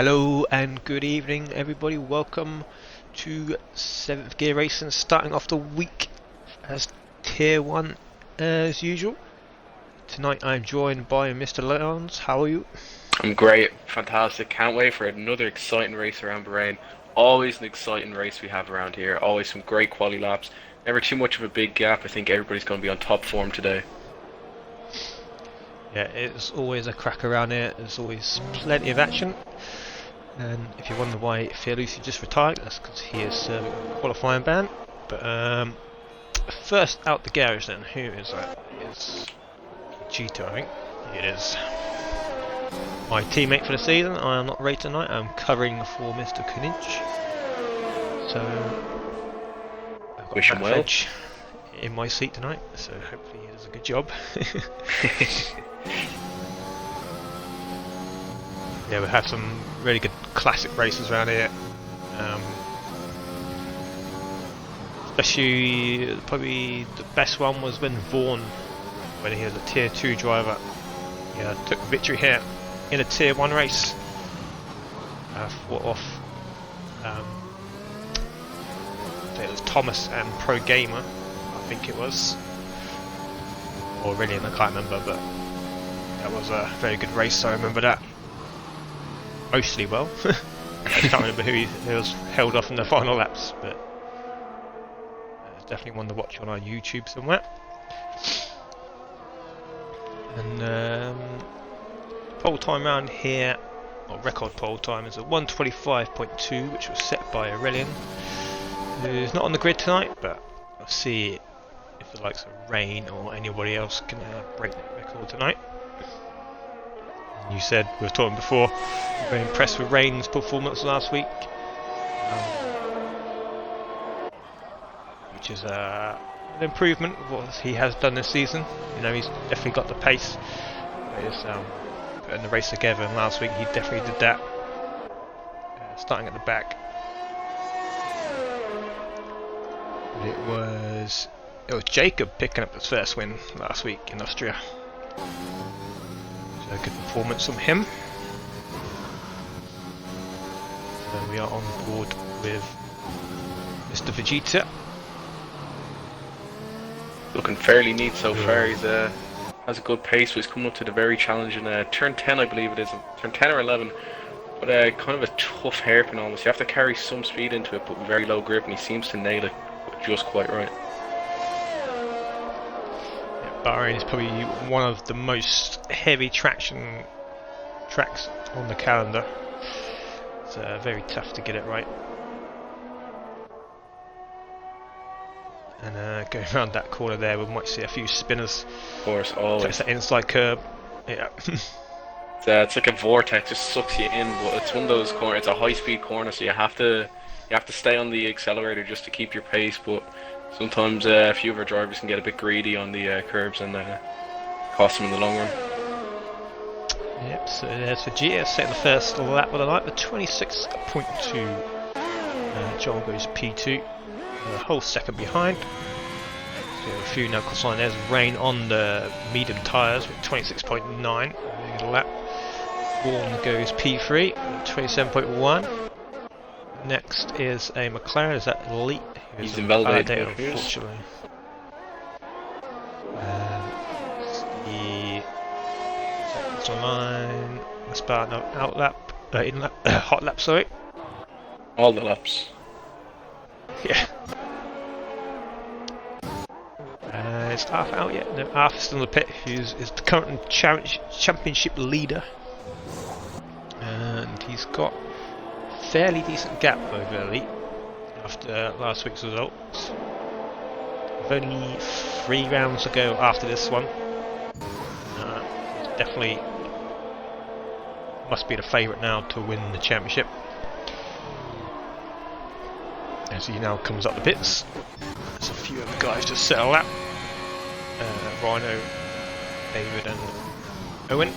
Hello and good evening everybody, welcome to 7th Gear Racing, starting off the week as Tier 1 as usual. Tonight I'm joined by Mr. Leons. How are you? I'm great, fantastic, can't wait for another exciting race around Bahrain. Always an exciting race we have around here, always some great quali laps, never too much of a big gap. I think everybody's going to be on top form today. Yeah, it's always a crack around here, there's always plenty of action. And if you wonder why Fiorucci just retired, that's because he is serving a qualifying ban. But first out the garage then, who is that? It's Cheetah, I think. It is. My teammate for the season. I am not racing tonight, I'm covering for Mr. Kuninch. So I've got Wish him well. Edge in my seat tonight, so hopefully he does a good job. Yeah, we had some really good classic races around here. Especially, probably the best one was when Vaughan, when he was a Tier 2 driver, took victory here in a Tier 1 race. Fought off, it was Thomas and Pro Gamer, I think it was. Or Aurelian, I can't remember, but that was a very good race, I remember that. Mostly well. I can't remember who was held off in the final laps, but it's definitely one to watch on our YouTube somewhere. And pole time round here, or record pole time, is a 1:25.2, which was set by Aurelian, who's not on the grid tonight, but I'll see if the likes of Rain or anybody else can break that record tonight. You said, we were talking before, very impressed with Rain's performance last week, which is an improvement of what he has done this season. You know, he's definitely got the pace. He's putting the race together, and last week he definitely did that. Starting at the back, it was Jacob picking up his first win last week in Austria. A good performance from him. So we are on board with Mr. Vegeta. Looking fairly neat so far. He's has a good pace, but he's coming up to the very challenging turn 10, I believe it is, turn 10 or 11. But kind of a tough hairpin almost. You have to carry some speed into it, but very low grip, and he seems to nail it just quite right. Bahrain is probably one of the most heavy traction tracks on the calendar. It's very tough to get it right. And going around that corner there, we might see a few spinners. Of course, always. It's that inside curb. Yeah. It's like a vortex, just sucks you in. But it's one of those corners. It's a high-speed corner, so you have to stay on the accelerator just to keep your pace. But sometimes a few of our drivers can get a bit greedy on the curbs and cost them in the long run. Yep, so there's Vegeta setting the first lap of the night with 26.2. Joel goes P2, a whole second behind. So a few knuckles on. There's Rain on the medium tyres with 26.9. Lap. Vaughan goes P3 with 27.1. Next is a McLaren. Is that Elite? He's invalidated, unfortunately. It's online. Spartan out lap, in lap, hot lap. Sorry. All the laps. Yeah. Is Arf out yet? No, Arf is still in the pit. Is the current championship leader, and he's got fairly decent gap over Elite after last week's results. Only 3 rounds to go after this one. Definitely must be the favourite now to win the championship. As he now comes up the pits, there's a few other guys just settle out. Rhino, David and Owen.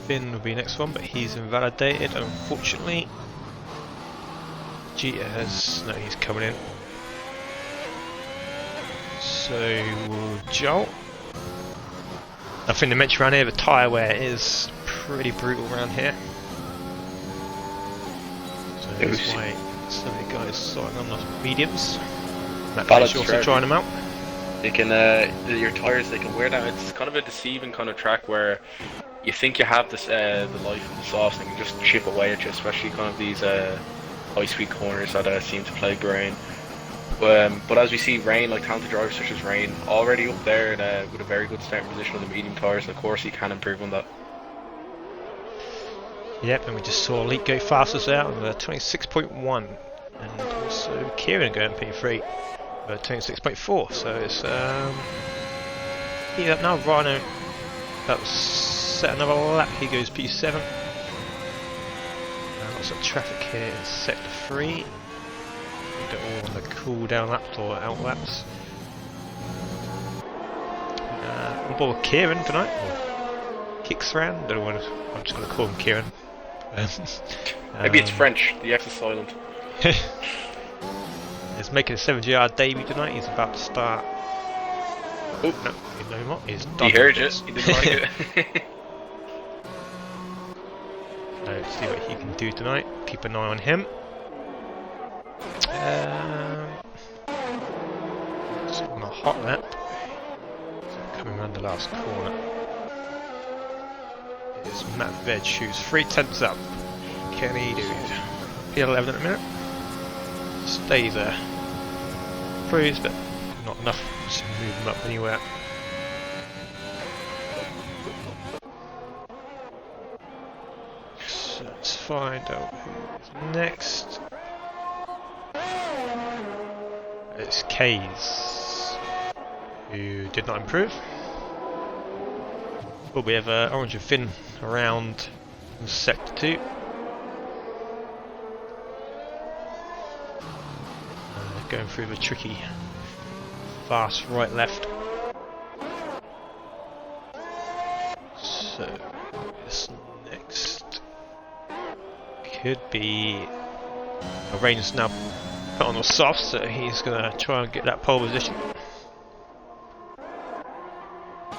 Finn will be next one, but he's invalidated, unfortunately. Gita no, he's coming in. So will Joel. I think they mentioned around here the tyre wear is pretty brutal around here. So that's why so many guys starting on the mediums. That's also trying them out. They can, your tyres, they can wear down. It's kind of a deceiving kind of track where you think you have this, the life of the softs and can just chip away at you, especially kind of these high-speed corners that seem to play Bahrain. But as we see, Rain, like talented drivers such as Rain, already up there and, with a very good starting position on the medium tyres, and of course he can improve on that. Yep, and we just saw Elite go fastest out on the 26.1, and also Kieran going P3, 26.4. So it's yeah, now Rhino that was set another lap. He goes P7. Lots of traffic here in sector 3. They're all on the cool down laps or out laps. On board with Kieran tonight, or Kicksran, don't know what I'm just going to call him Kieran. Maybe it's French, the X is silent. He's making a 70-yard debut tonight, he's about to start. Oh, no, no more. He's he heard it, he didn't like it. Let's see what he can do tonight, keep an eye on him. So on a hot lap, so coming around the last corner, is Matt Veg, who's 3/10 up. Can he do it? P11 at the minute. Stays there. Proves, but not enough to move him up anywhere. So let's find out who's next. It's Kays, who did not improve. But we have Orange and Finn around in sector 2. Going through the tricky fast right left. So this next could be Rain's now put on the soft, so he's gonna try and get that pole position.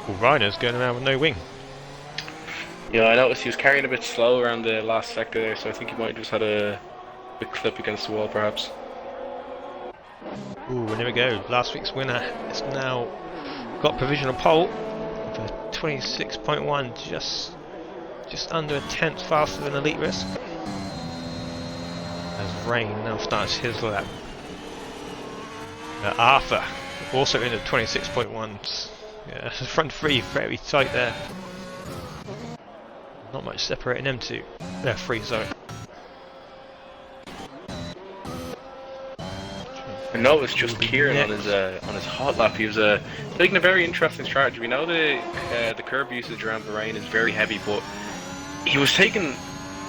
Well, Rhino's going around with no wing. Yeah, I noticed he was carrying a bit slow around the last sector there, so I think he might have just had a big clip against the wall perhaps. Ooh, and there we go. Last week's winner has now got provisional pole for 26.1, just under a tenth faster than Elite Risk. As Rain now starts his lap. Arthur also in the 26.1s. Yeah, front three very tight there. Not much separating them two. They're free, sorry. I know it's just Kieran on his hot lap. He was taking a very interesting strategy. We know the curb usage around Bahrain is very heavy, but he was taking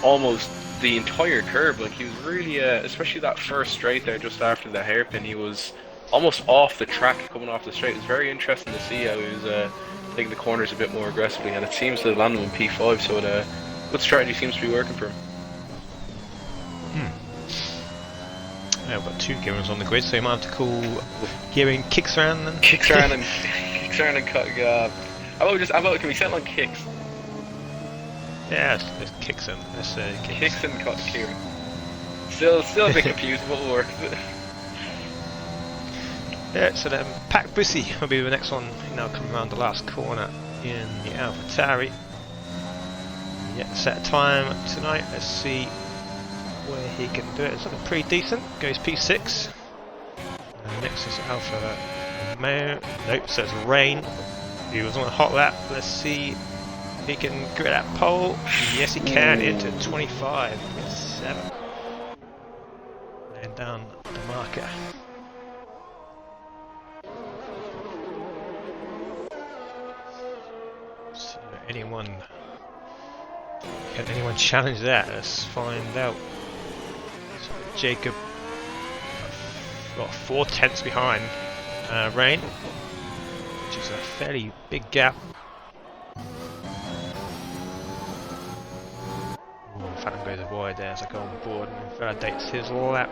almost the entire curb. Like he was really, especially that first straight there just after the hairpin, he was almost off the track coming off the straight. It was very interesting to see how he was taking the corners a bit more aggressively, and it seems to land him in P5. So good strategy seems to be working for him. Yeah, we've got two Kierans on the grid, so you might have to call Kieran Kicksran and Kicksran and how about can we settle on Kicks? Yeah, it's Kicksan. Let's say Kicks and Kieran. Still a bit confused, but we'll work. Yeah, so then Pac Bussy will be the next one. Now coming around the last corner in the AlphaTauri. Yeah, set time tonight. Let's see where he can do it. It's looking pretty decent. Goes P6. And next is Alpha Romeo. Nope, so it's Rain. He was on a hot lap. Let's see if he can get that pole. Yes, he can. Into 25. Yes, 7. Laying down the marker. So can anyone challenge that? Let's find out. So Jacob got 4/10 behind Rain, which is a fairly big gap. Ooh, Phantom goes wide there as I go on board and validates his lap.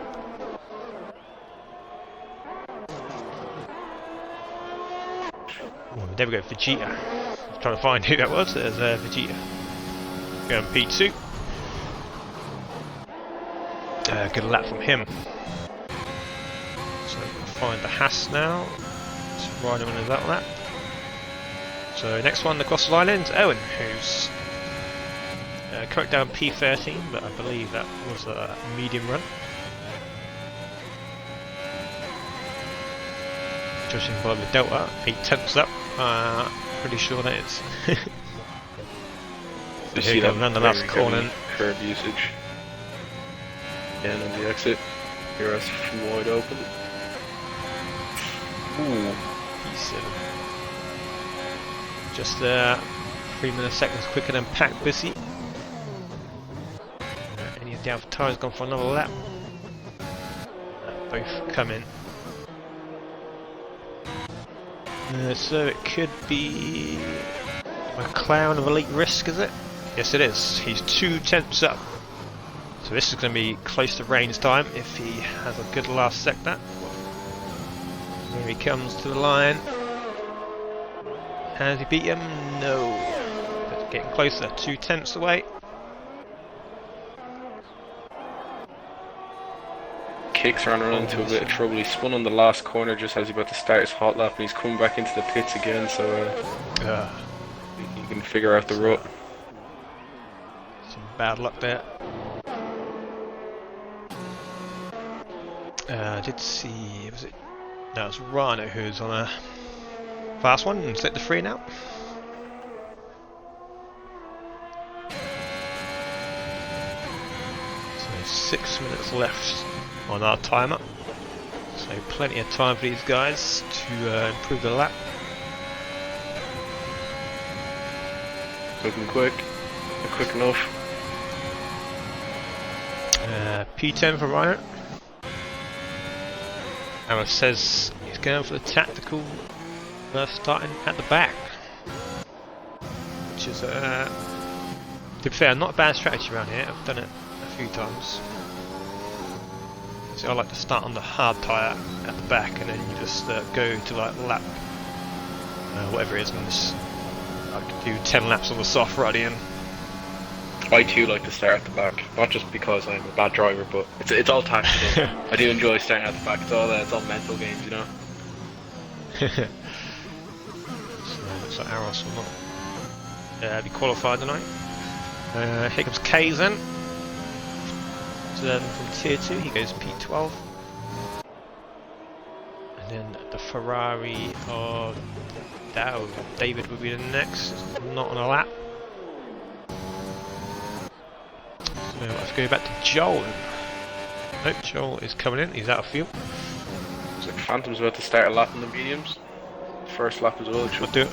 Oh, there we go, Vegeta. I was trying to find who that was. There's Vegeta. Going P2. Good lap from him. So we'll find the Haas now. Let's ride him on that lap. So next one across the line is Owen, who's correct down P13, but I believe that was a medium run. Judging by the delta, 8/10 up. Pretty sure that is. So here we go, around the last corner. Curb usage. And on the exit, here us wide open. Ooh. P7. Just 3 milliseconds quicker than Pac Bissy. Any of the Alpha Tyres gone for another lap. Both come in. So it could be McLaren of elite risk, is it? Yes, it is. He's 2/10 up. So this is going to be close to Rain's time if he has a good last sector. Here he comes to the line. Has he beat him? No. But getting closer, 2/10 away. Kicks ran into a bit of trouble. He spun on the last corner just as he about to start his hot lap, and he's coming back into the pits again. So he can figure out the rut. Some bad luck there. I did see, was it? No, it was Rano who's on a fast one and set the free now. So 6 minutes left on our timer. So plenty of time for these guys to improve the lap. Looking quick. Not quick enough. P10 for Ryan. Aaron says he's going for the tactical starting at the back. Which is, to be fair, not a bad strategy around here. I've done it a few times. So I like to start on the hard tyre at the back and then you just go to like lap whatever it is, and just, I could do 10 laps on the soft ruddy and I too like to start at the back, not just because I'm a bad driver, but it's all tactical. I do enjoy starting at the back. It's all mental games, you know. So looks like Aros will not be qualified tonight. Here comes Kaizen. From tier 2, he goes P12. And then the Ferrari of David will be the next, not on a lap. So let's go back to Joel. Nope, Joel is coming in, he's out of fuel. Looks like Phantom's about to start a lap on the mediums. First lap as well. We'll do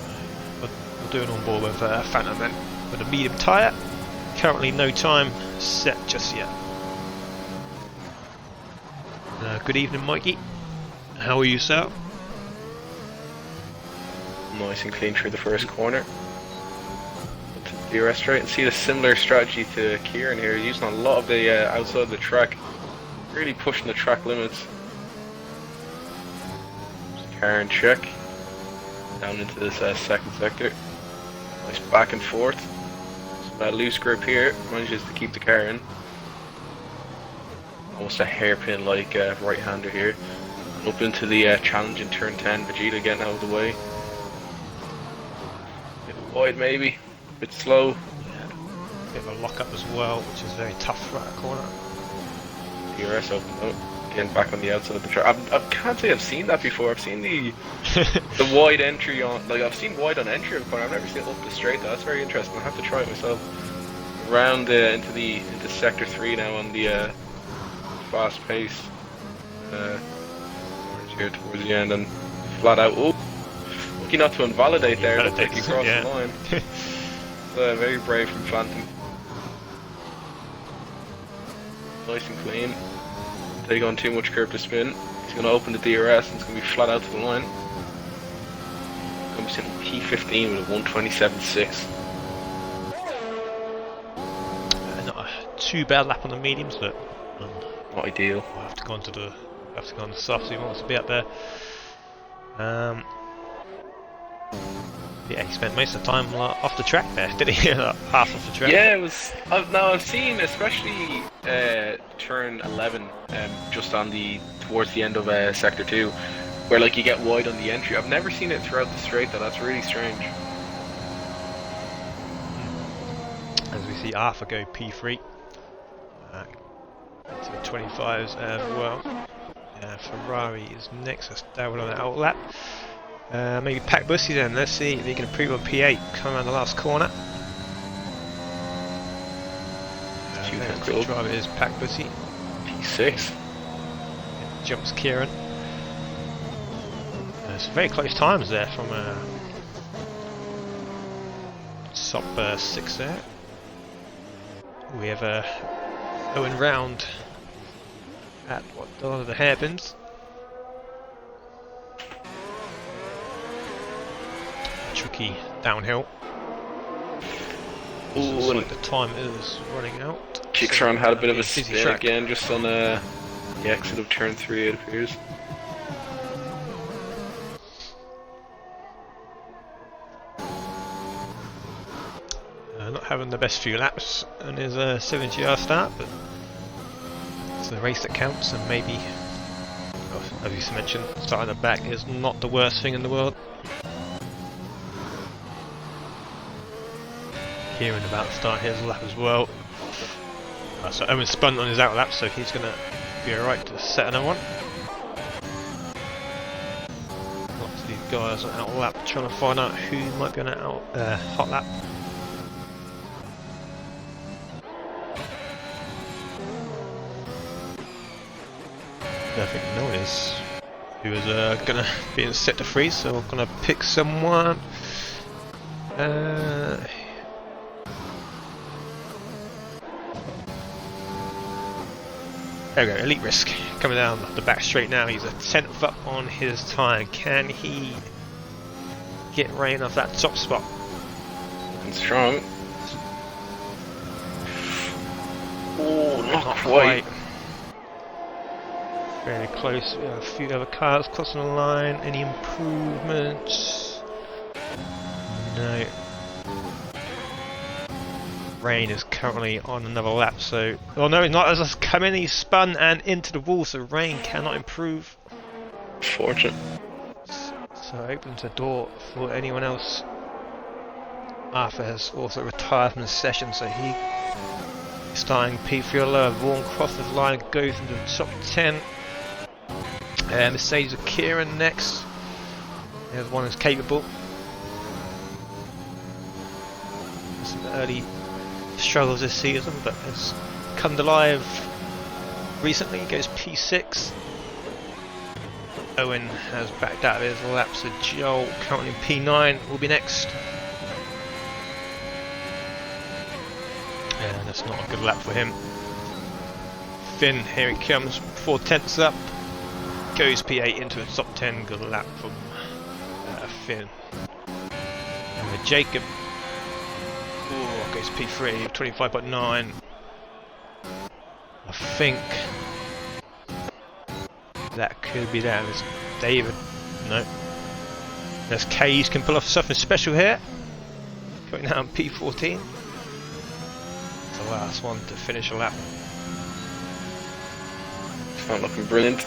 an on board with Phantom then, with a medium tyre. Currently no time set just yet. Good evening, Mikey. How are you, sir? Nice and clean through the first corner. DRS straight and see a similar strategy to Kieran here, using a lot of the outside of the track, really pushing the track limits. Car in check, down into this second sector. Nice back and forth. So that loose grip here manages to keep the car in. Almost a hairpin like right-hander here. Up into the challenge in turn 10, Vegeta getting out of the way. Bit wide maybe. Bit slow. Yeah. Bit of a lock up as well, which is very tough for that corner. DRS open up. Again back on the outside of the track. I can't say I've seen that before. I've seen the wide entry on, like I've seen wide on entry of the corner. I've never seen it up the straight though. That's very interesting. I'll have to try it myself. Round into sector 3 now on the fast pace. Here towards the end and flat out. Oh, lucky not to invalidate there. Looked like he crossed the line. Very brave from Phantom. Nice and clean. Take on too much curb to spin. He's going to open the DRS and it's going to be flat out to the line. Comes in P15 with a 127.6. Not a too bad lap on the mediums, but not ideal. We'll have to go on to the soft, so he wants to be up there. Yeah, he spent most of the time off the track there, did he? Half off the track. Yeah, it was. Now I've seen, especially turn 11, just on the towards the end of sector 2, where like you get wide on the entry. I've never seen it throughout the straight though. That's really strange. As we see Arthur go P3 to the 25s as well. Ferrari is next. That's down on the outlap. Maybe Pack Bussy then. Let's see if he can improve on P8. Come around the last corner. Quick driver is Pack Bussy. P6. Jumps Kieran. Some very close times there from Sop 6 there. We have Owen round at the hairpins. Tricky downhill. Looks like the time is running out. Kickstron had a bit of a spin again, just on the exit of turn 3, it appears. Not having the best few laps on his 70-yard start, but it's the race that counts, and maybe, as you mentioned, starting at the back is not the worst thing in the world. Kieran about to start his lap as well. So Owen spun on his out lap, so he's going to be alright to set another one. Lots of these guys on out lap trying to find out who might be on an hot lap. I think no one is who is going to be in set to freeze, so we're going to pick someone. There we go, Elite Risk coming down the back straight now. He's a 10th up on his time. Can he get Rain off that top spot? And strong. Oh, not quite. Very close. We have a few other cars crossing the line. Any improvements? No. Rain is currently on another lap, so... Oh no, he's not. As I come in, he's spun and into the wall, so Rain cannot improve. Fortunate. So it opens the door for anyone else. Arthur has also retired from the session, so he is starting P3 or lower. Vaughan crosses the line and goes into the top 10. Mercedes with Kieran next. There's one who's capable. Some early struggles this season, but has come to life recently. He goes P6. Owen has backed out of his lap, so Joel currently P9 will be next. And that's not a good lap for him. Finn, here he comes, 4 tenths up. Goes P8 into the top 10. Good lap from Finn. And with Jacob, goes P3, 25.9. I think that could be that. There's David. No. There's Cage, can pull off something special here. Going down P14. The last one to finish a lap. It's not looking brilliant.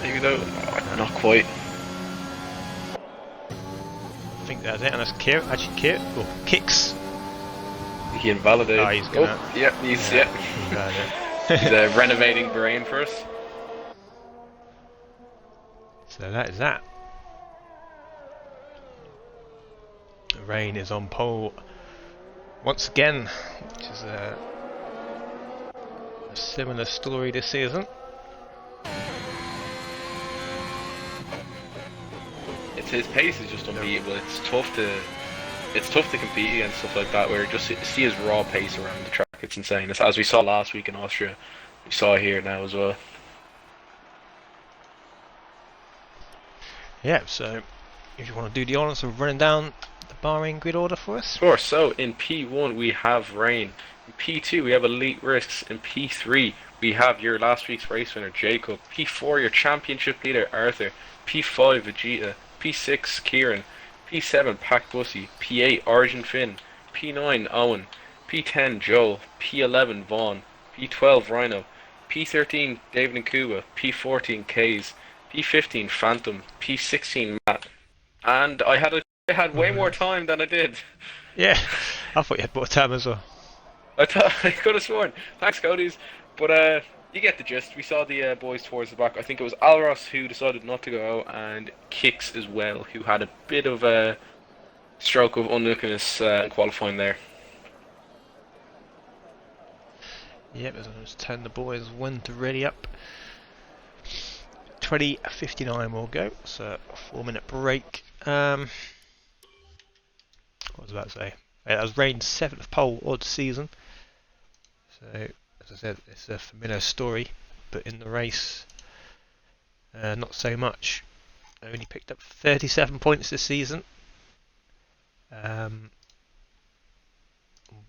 Maybe though, not quite. I think that's it, and that's Kier. Actually, Kier. Oh, Kicks. He invalidated. Oh, he's gonna. Oh, yeah, he's he's renovating Bahrain for us. So that is that. Rain is on pole once again, which is a similar story this season. His pace is just unbeatable. It's tough to compete against stuff like that, where just see his raw pace around the track. It's insane. It's, as we saw last week in Austria, we saw here now as well. Yeah, so if you want to do the honours of running down the Bahrain grid order for us. Of course. So in P1 we have Rain. In P2 we have Elite Risks. In P3 we have your last week's race winner Jacob. P4 your championship leader Arthur. P5 Vegeta. P6 Kieran. P7 Pac Bussy, P8 Origin Finn, P9 Owen, P10 Joel, P11 Vaughn, P12 Rhino, P13 David and Kuba, P14 Kays, P15 Phantom, P16 Matt, and I had way more time than I did. Yeah, I thought you had more time as well. I thought I could have sworn. Thanks, Cody's. But you get the gist. We saw the boys towards the back. I think it was Alros who decided not to go out, and Kicks as well, who had a bit of a stroke of unluckiness in qualifying there. Yep, as I was telling the boys when to ready up. 20:59 will go, so a 4-minute break. What was I about to say? That was Rain's 7th pole of the season. So, as I said, it's a familiar story, but in the race, not so much. Only picked up 37 points this season.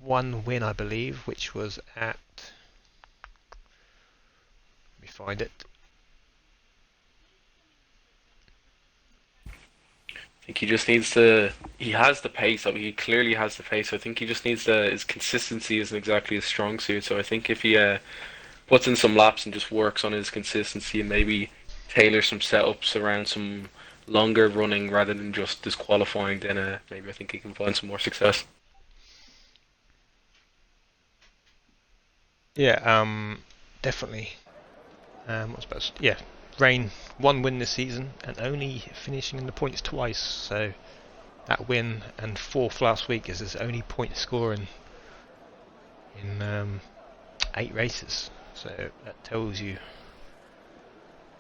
One win, I believe, which was at. Let me find it. I think he just needs to. He has the pace. I mean, he clearly has the pace. I think he just needs to. His consistency isn't exactly his strong suit. So I think if he puts in some laps and just works on his consistency and maybe tailor some setups around some longer running rather than just disqualifying, then maybe I think he can find some more success. Yeah, definitely. What's best? Yeah, Rain, one win this season and only finishing in the points twice. So that win and 4th last week is his only point scoring in 8 races. So that tells you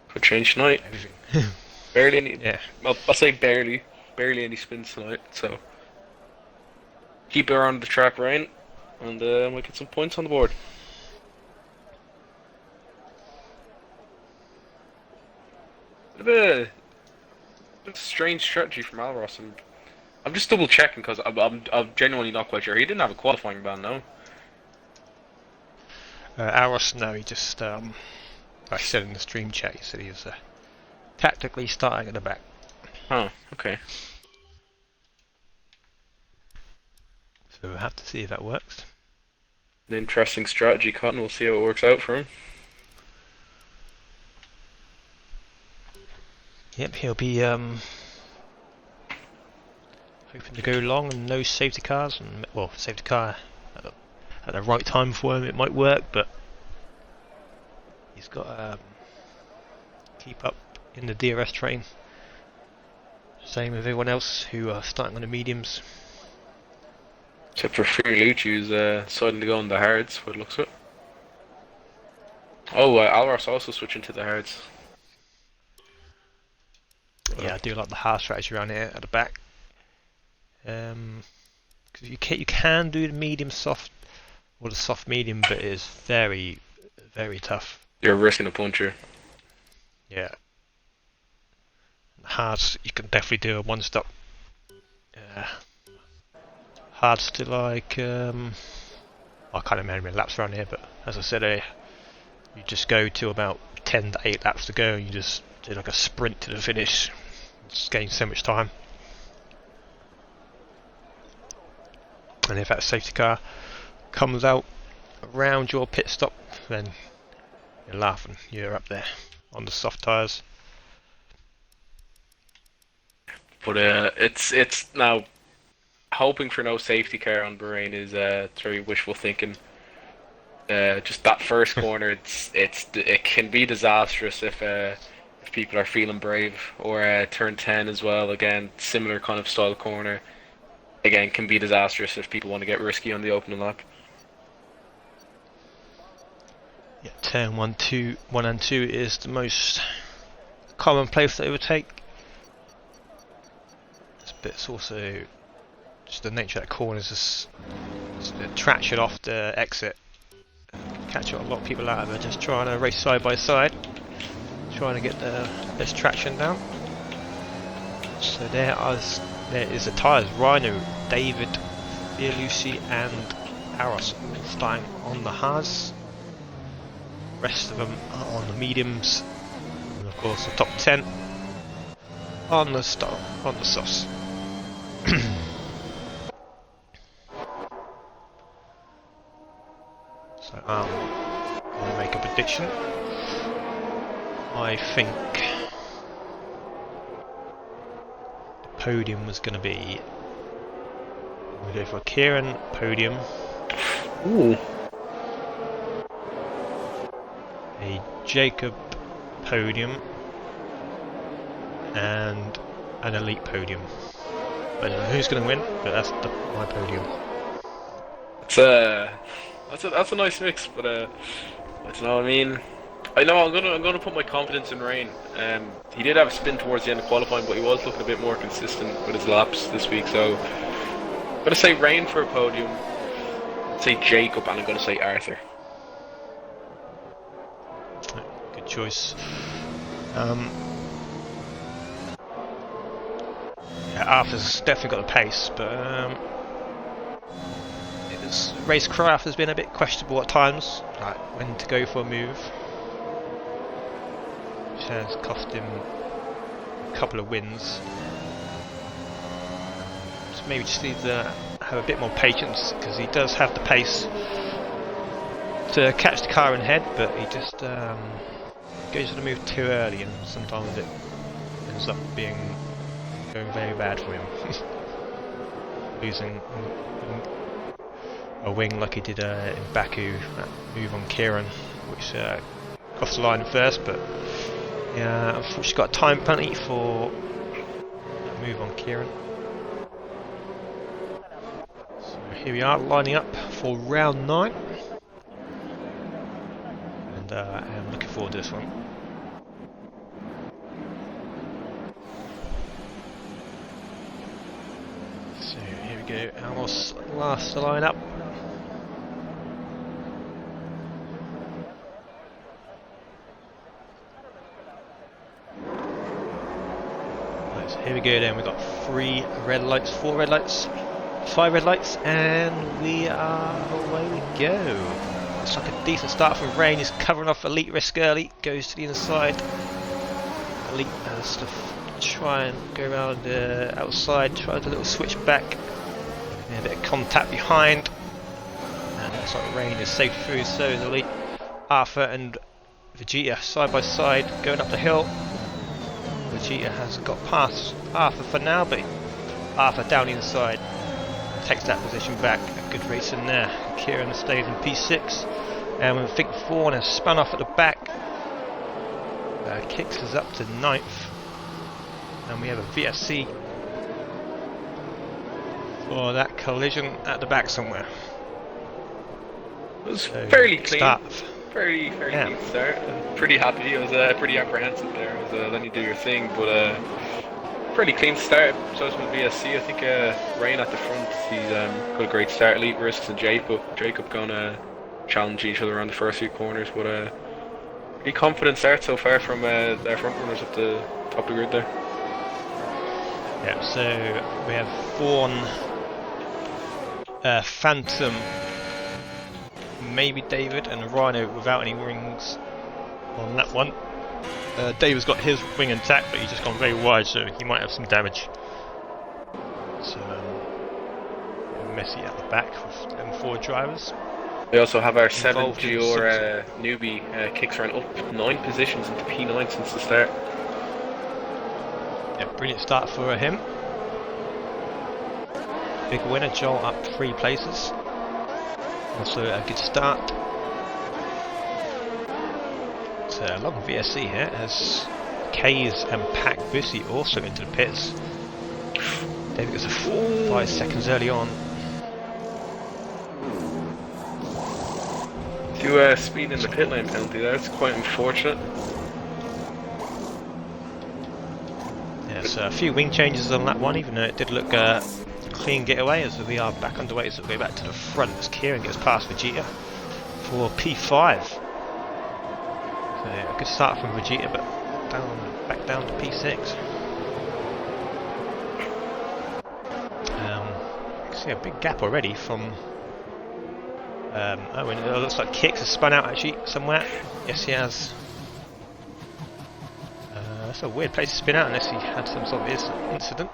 Could change tonight. everything. Barely any. Yeah. Well, I'll say barely. Barely any spins tonight. So keep it around the track, Ryan, and we'll get some points on the board. A bit of a strange strategy from Alros, and I'm just double checking because I'm genuinely not quite sure. He didn't have a qualifying ban, no. Aros, no, he just, like I said in the stream chat, he said he was tactically starting at the back. Oh, okay. So we'll have to see if that works. An interesting strategy, Cotton. We'll see how it works out for him. Yep, he'll be hoping to go long and no safety cars, and well, safety car at the right time for him it might work, but he's got to keep up in the DRS train. Same with everyone else who are starting on the mediums. Except for Furilucci, who's deciding to go on the hards, what it looks like. Oh, Alros also switching to the hards. Yeah, I do like the hard strategy around here at the back. Because you can do the medium soft or the soft medium, but it is very, very tough. You're risking a puncture. Yeah. Hards, you can definitely do a one stop. Hards to like, I can't remember how many laps around here, but as I said, you just go to about 10 to 8 laps to go, and you just do like a sprint to the finish. Just gain so much time. And if that safety car comes out around your pit stop, then you're laughing. You're up there on the soft tyres. But it's now hoping for no safety car on Bahrain is it's very wishful thinking. Just that first corner, it can be disastrous if people are feeling brave, or turn 10 as well. Again, similar kind of style corner. Again, can be disastrous if people want to get risky on the opening lap. Yeah, turn 1 and 2 is the most common place to overtake. But it's also just the nature of that corner is just the traction off the exit. Catch a lot of people out of it, just trying to race side by side, trying to get the best traction down. So there is the tyres. Rhino, David, Lucy and Aros starting on the hards. Rest of them are on the mediums, and of course the top 10 on the softs. So I'm going to make a prediction. I think the podium was going to be. We go for a Kieran podium. Ooh. A Jacob podium. And an elite podium. I don't know who's going to win, but that's my podium. That's a nice mix, but I don't know. I mean, I know I'm gonna put my confidence in Rain. He did have a spin towards the end of qualifying, but he was looking a bit more consistent with his laps this week. So I'm gonna say Rain for a podium. Say Jacob, and I'm gonna say Arthur. Good choice. Yeah, Arthur's definitely got the pace, but his racecraft has been a bit questionable at times, like when to go for a move, which has cost him a couple of wins. So maybe just needs to have a bit more patience, because he does have the pace to catch the car in head, but he just goes for the move too early, and sometimes it ends up going very bad for him. Losing a wing like he did in Baku, that move on Kieran, which crossed the line first, but yeah, unfortunately got a time penalty for that move on Kieran. So here we are, lining up for round 9, and I'm looking forward to this one. So here we go, Amos last to line up. Here we go then, we've got 3 red lights, 4 red lights, 5 red lights, and away we go. Looks like a decent start from Rain. He's covering off Elite risk early, goes to the inside. Elite has to try and go around outside, tries a little switch back, and a bit of contact behind. And looks like Rain is safe through, so is Elite. Arthur and Vegeta side by side going up the hill. Vegeta has got past Arthur for now, but Arthur down the inside takes that position back. A good race in there. Kieran stays in P6, and we think Fawn has spun off at the back. Kicks us up to 9th, and we have a VSC for that collision at the back somewhere. It was So, fairly clean. start. Very clean start. I'm pretty happy. I was pretty apprehensive there. I was letting you do your thing, but pretty clean start. So it's with VSC. I think Rain at the front. He's got a great start. Elite risks and Jacob gonna challenge each other around the first few corners, but pretty confident start so far from their front runners up the top of the grid there. Yeah, so we have Fawn, Phantom, maybe David, and Rhino without any rings on that one. David's got his wing intact, but he's just gone very wide, so he might have some damage. So messy at the back with them 4 drivers. We also have our 7 Involved in Gior newbie kicks around up 9 positions into P9 since the start. Yeah, brilliant start for him. Big winner, Joel up 3 places. Also a good start. It's a long VSC here as Kays and Pac Bussy also into the pits. David gets a 5 seconds early on. To speed in the pit lane penalty there, it's quite unfortunate. Yeah, so a few wing changes on that one, even though it did look clean getaway, as we are back underway, so we'll go back to the front as Kieran gets past Vegeta for P5. So yeah, a good start from Vegeta, but back down to P6. You can see a big gap already from oh, and it looks like Kicks has spun out actually somewhere. Yes, he has. That's a weird place to spin out unless he had some sort of incident.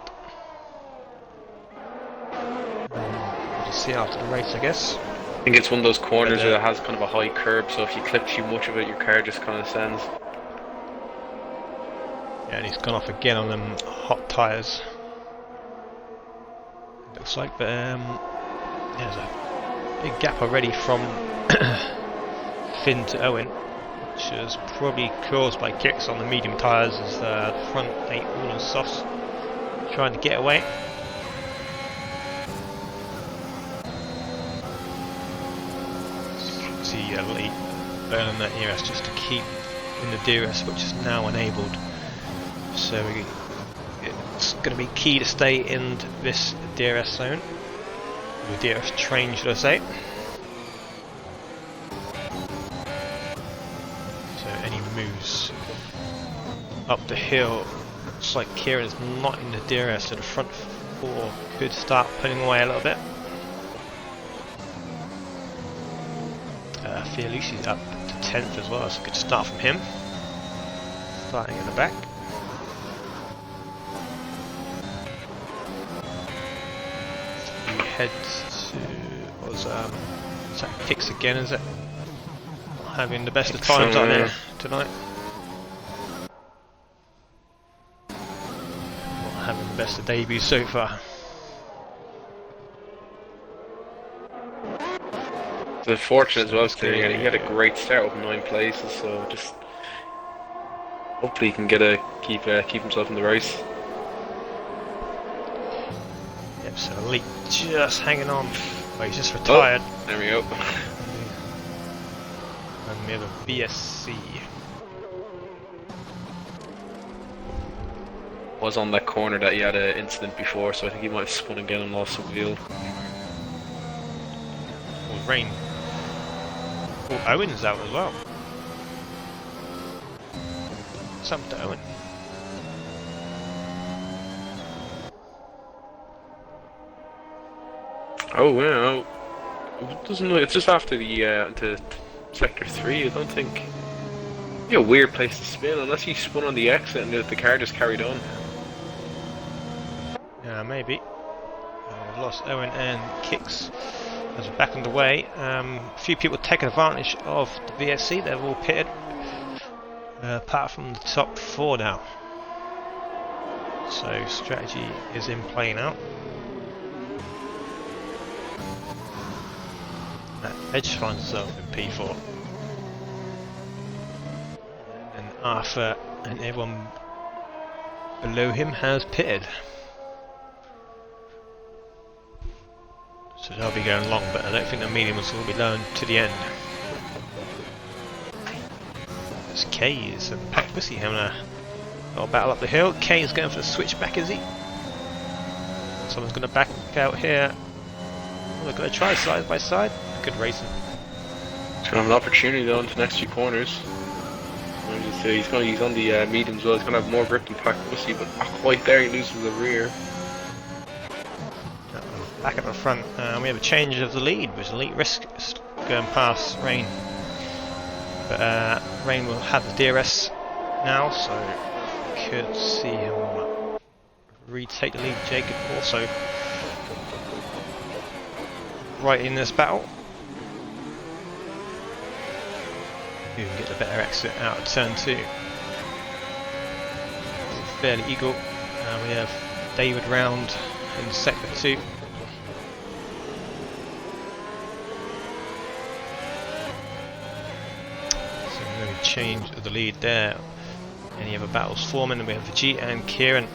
see after the race, I guess. I think it's one of those corners But, that has kind of a high curb, so if you clip too much of it, your car just kind of sends. Yeah, and he's gone off again on them hot tyres. Looks like, but there's a big gap already from Finn to Owen, which is probably caused by kicks on the medium tyres as the front 8 all on softs, trying to get away. See Lee burning that ERS just to keep in the DRS, which is now enabled. So it's going to be key to stay in this DRS zone, or DRS train should I say. So any moves up the hill, looks like Kieran is not in the DRS, so the front 4 could start pulling away a little bit. Fiorucci's up to 10th as well, so a good start from him. Starting in the back. He heads to, what was that Kicks again, is it? Not having the best of times out there tonight. Not having the best of debuts so far. It's unfortunate as well because he had a great start up in 9 places, so just hopefully he can keep himself in the race. Yep, so Elite just hanging on. Oh, he's just retired. Oh, there we go. And we have a BSC. Was on that corner that he had an incident before, so I think he might have spun again and lost the wheel. Or Rain. Oh, Owen's out as well. Something to Owen. Oh wow! It doesn't look. It's just after the sector 3. I don't think. Be a weird place to spin unless he spun on the exit and the car just carried on. Yeah, maybe. Lost Owen and Kicks as we're back on the way. A few people taking advantage of the VSC. They've all pitted, apart from the top 4 now. So strategy is in play now. Edge finds himself in P4, and Arthur and everyone below him has pitted. So they'll be going long, but I don't think the mediums will be going to the end. There's Kays and Pack Pussy having a little battle up the hill. Kays going for the switchback, is he? Someone's going to back out here. Oh, they're going to try side by side. Good racing. He's going to have an opportunity though into the next few corners. He's on the mediums as well. He's going to have more grip than Pack Pussy, but not quite there. He loses the rear. Back at the front, we have a change of the lead, which Elite risks going past Rain. But Rain will have the DRS now, so could see him retake the lead. Jacob also right in this battle. Who can get the better exit out of turn 2? Fairly eagle. We have David round in sector 2. Change of the lead there. Any other battles forming, and we have Vegeta and Kieran.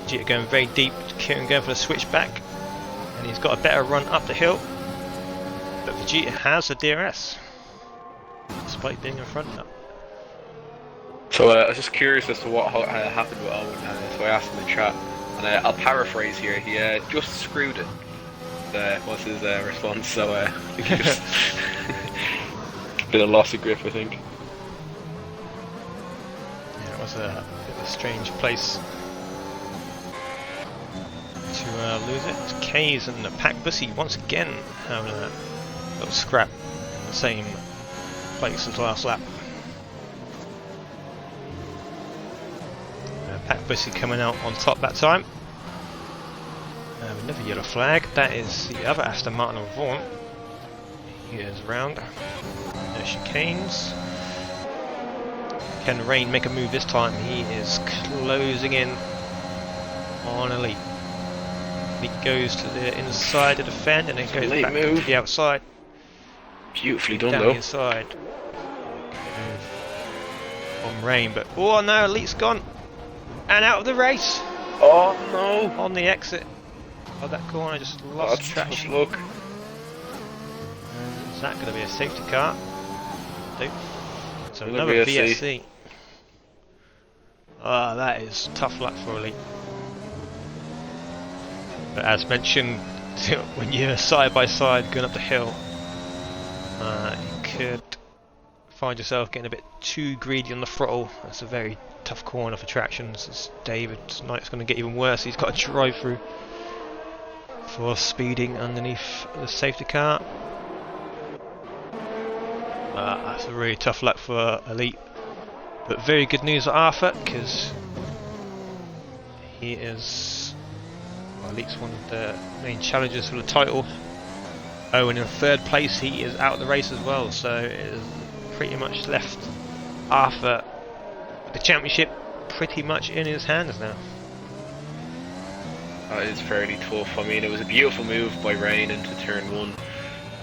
Vegeta going very deep, Kieran going for the switchback, and he's got a better run up the hill, but Vegeta has a DRS despite being in front now. So I was just curious as to what happened with Owen, so I asked in the chat, and I'll paraphrase here. He just screwed it. Was his response, so I think he just bit of loss of grip, I think. Yeah, it was a bit of a strange place to lose it. It's Kays and the Pack Bussy once again having a little scrap in the same place as last lap. Pack Bussy coming out on top that time. Another yellow flag. That is the other Aston Martin of Vaughan. He is round. No chicanes. Can Rain make a move this time? He is closing in on Elite. He goes to the inside to defend and then goes back to the outside. Beautifully done down though. The inside. On Rain, but oh no, Elite's gone and out of the race. Oh no! On the exit of that corner, just lost traction. Look. Is that going to be a safety car? Nope. So Another another VSC. VSC. Ah, that is tough luck for Elite. But as mentioned, when you're side by side going up the hill, you could find yourself getting a bit too greedy on the throttle. That's a very tough corner for traction. This is David Knight's going to get even worse. He's got a drive through for speeding underneath the safety car. That's a really tough luck for Elite. But very good news for Arthur, because he is, well, Elite's one of the main challengers for the title. Oh, and in third place he is out of the race as well, so it is pretty much left Arthur with the championship pretty much in his hands now. That is fairly tough. I mean, it was a beautiful move by Rain into turn one.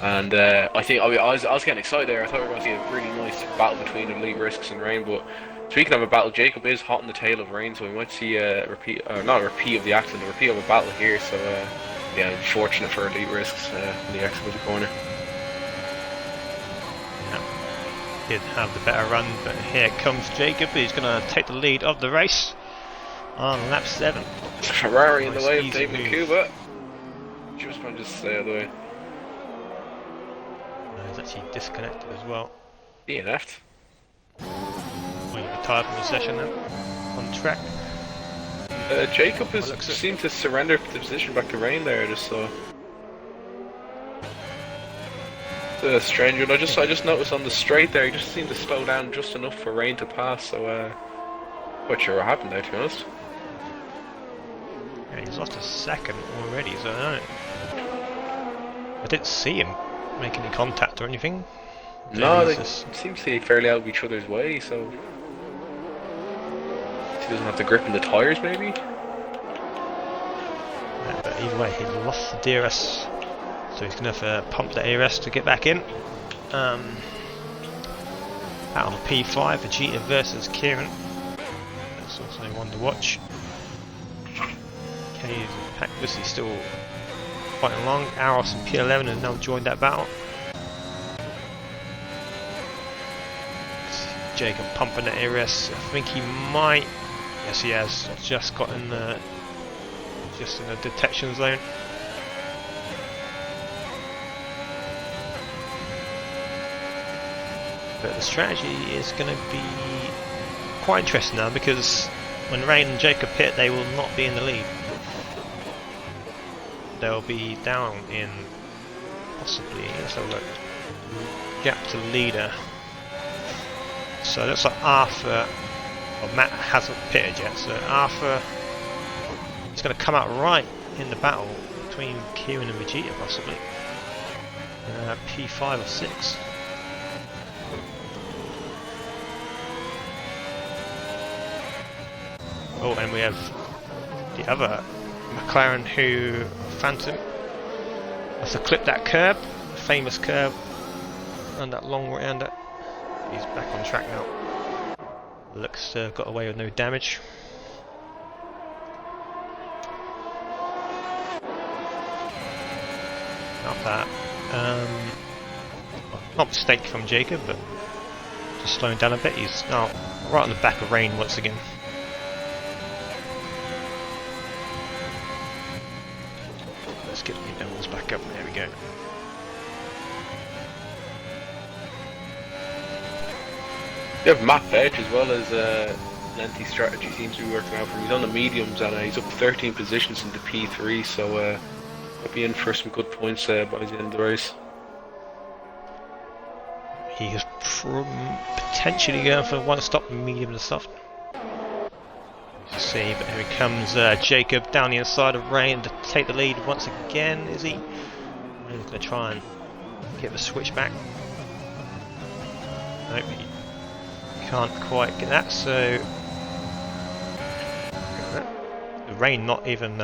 And I think I was getting excited there. I thought we were going to see a really nice battle between Elite Risks and Rain. But speaking of a battle, Jacob is hot on the tail of Rain, so we might see a repeat, or not a repeat of the accident, a repeat of a battle here. So yeah, unfortunate for Elite Risks in the accident corner. Yeah, did have the better run, but here comes Jacob. He's going to take the lead of the race on lap 7. Ferrari in the Nice, way of easy David move. Kuba. Just going to stay out of the way. He's actually disconnected as well. DNF'd. Well, you retired from the session then, on track. Jacob has looks it. seemed to surrender the position back to Rain there. I just saw. It's a strange one. I just noticed on the straight there, he just seemed to slow down just enough for Rain to pass. So quite sure what happened there, to be honest. Yeah, he's lost a second already, so I didn't see him make any contact or anything. No, He's they just, seem to be fairly out of each other's way, so he doesn't have the grip in the tyres, maybe. yeah, but either way, he lost the DRS, so he's going to have to pump the ARS to get back in. Out on the P5, Vegeta versus Kieran. That's also one to watch. Cade and Pactus is still fighting along. Aros and P11 have now joined that battle. Jacob pumping the ARS. I think he might. Yes, he has just got in the detection zone. But the strategy is going to be quite interesting now, because when Rain and Jacob hit, they will not be in the lead. They'll be down in possibly, let's have a look, gap to leader. So it looks like Arthur, well, Matt hasn't pitted yet, so Arthur is going to come out right in the battle between Kieran and Vegeta possibly. P5 or 6. Oh, and we have the other McLaren who Phantom has to clip that curb, famous curb, and that long rounder. He's back on track now. Looks got away with no damage. Not that. Not a mistake from Jacob, but just slowing down a bit. He's now right on the back of Rain once again. Let's get the levels back up. There we go. You have Matt Edge as well as Lengthy strategy seems to be working out for him. He's on the mediums and he's up 13 positions into P3, so he'll be in for some good points by the end of the race. He is potentially going for one stop medium to soft. to see, but here he comes, Jacob down the inside of Rain to take the lead once again, is he? He's going to try and get the switch back. Nope, he can't quite get that, so Rain not even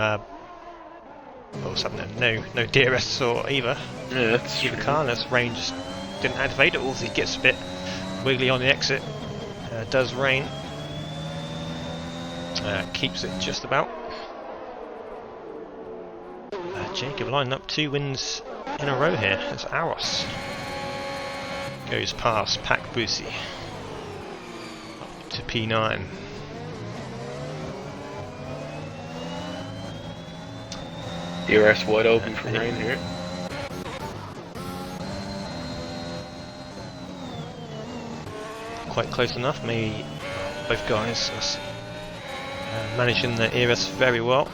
what's happening? No DRS or either. Yeah, that's either car. Unless Rain just didn't activate it, or if he gets a bit wiggly on the exit. Does Rain. Keeps it just about. Jacob lining up 2 wins in a row here. It's Aros. Goes past Pac Busi. Up to P9. DRS wide open for Rain here. Quite close enough. Maybe both guys managing the ERS very well.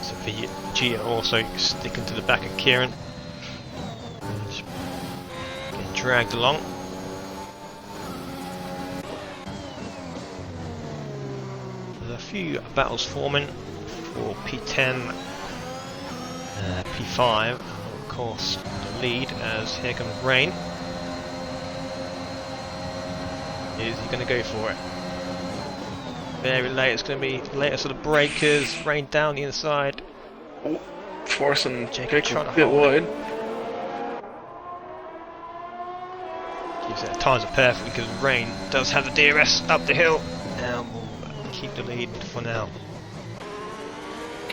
So Vegeta also sticking to the back of Kieran. Just getting dragged along. There's a few battles forming for P10, P5, and of course the lead as here comes Rain. Is he going to go for it? Very late, it's going to be the latest of the breakers. Rain down the inside. Oh, forcing Jacob trying to a bit wide. Gives it times it perfectly because Rain does have the DRS up the hill and will keep the lead for now.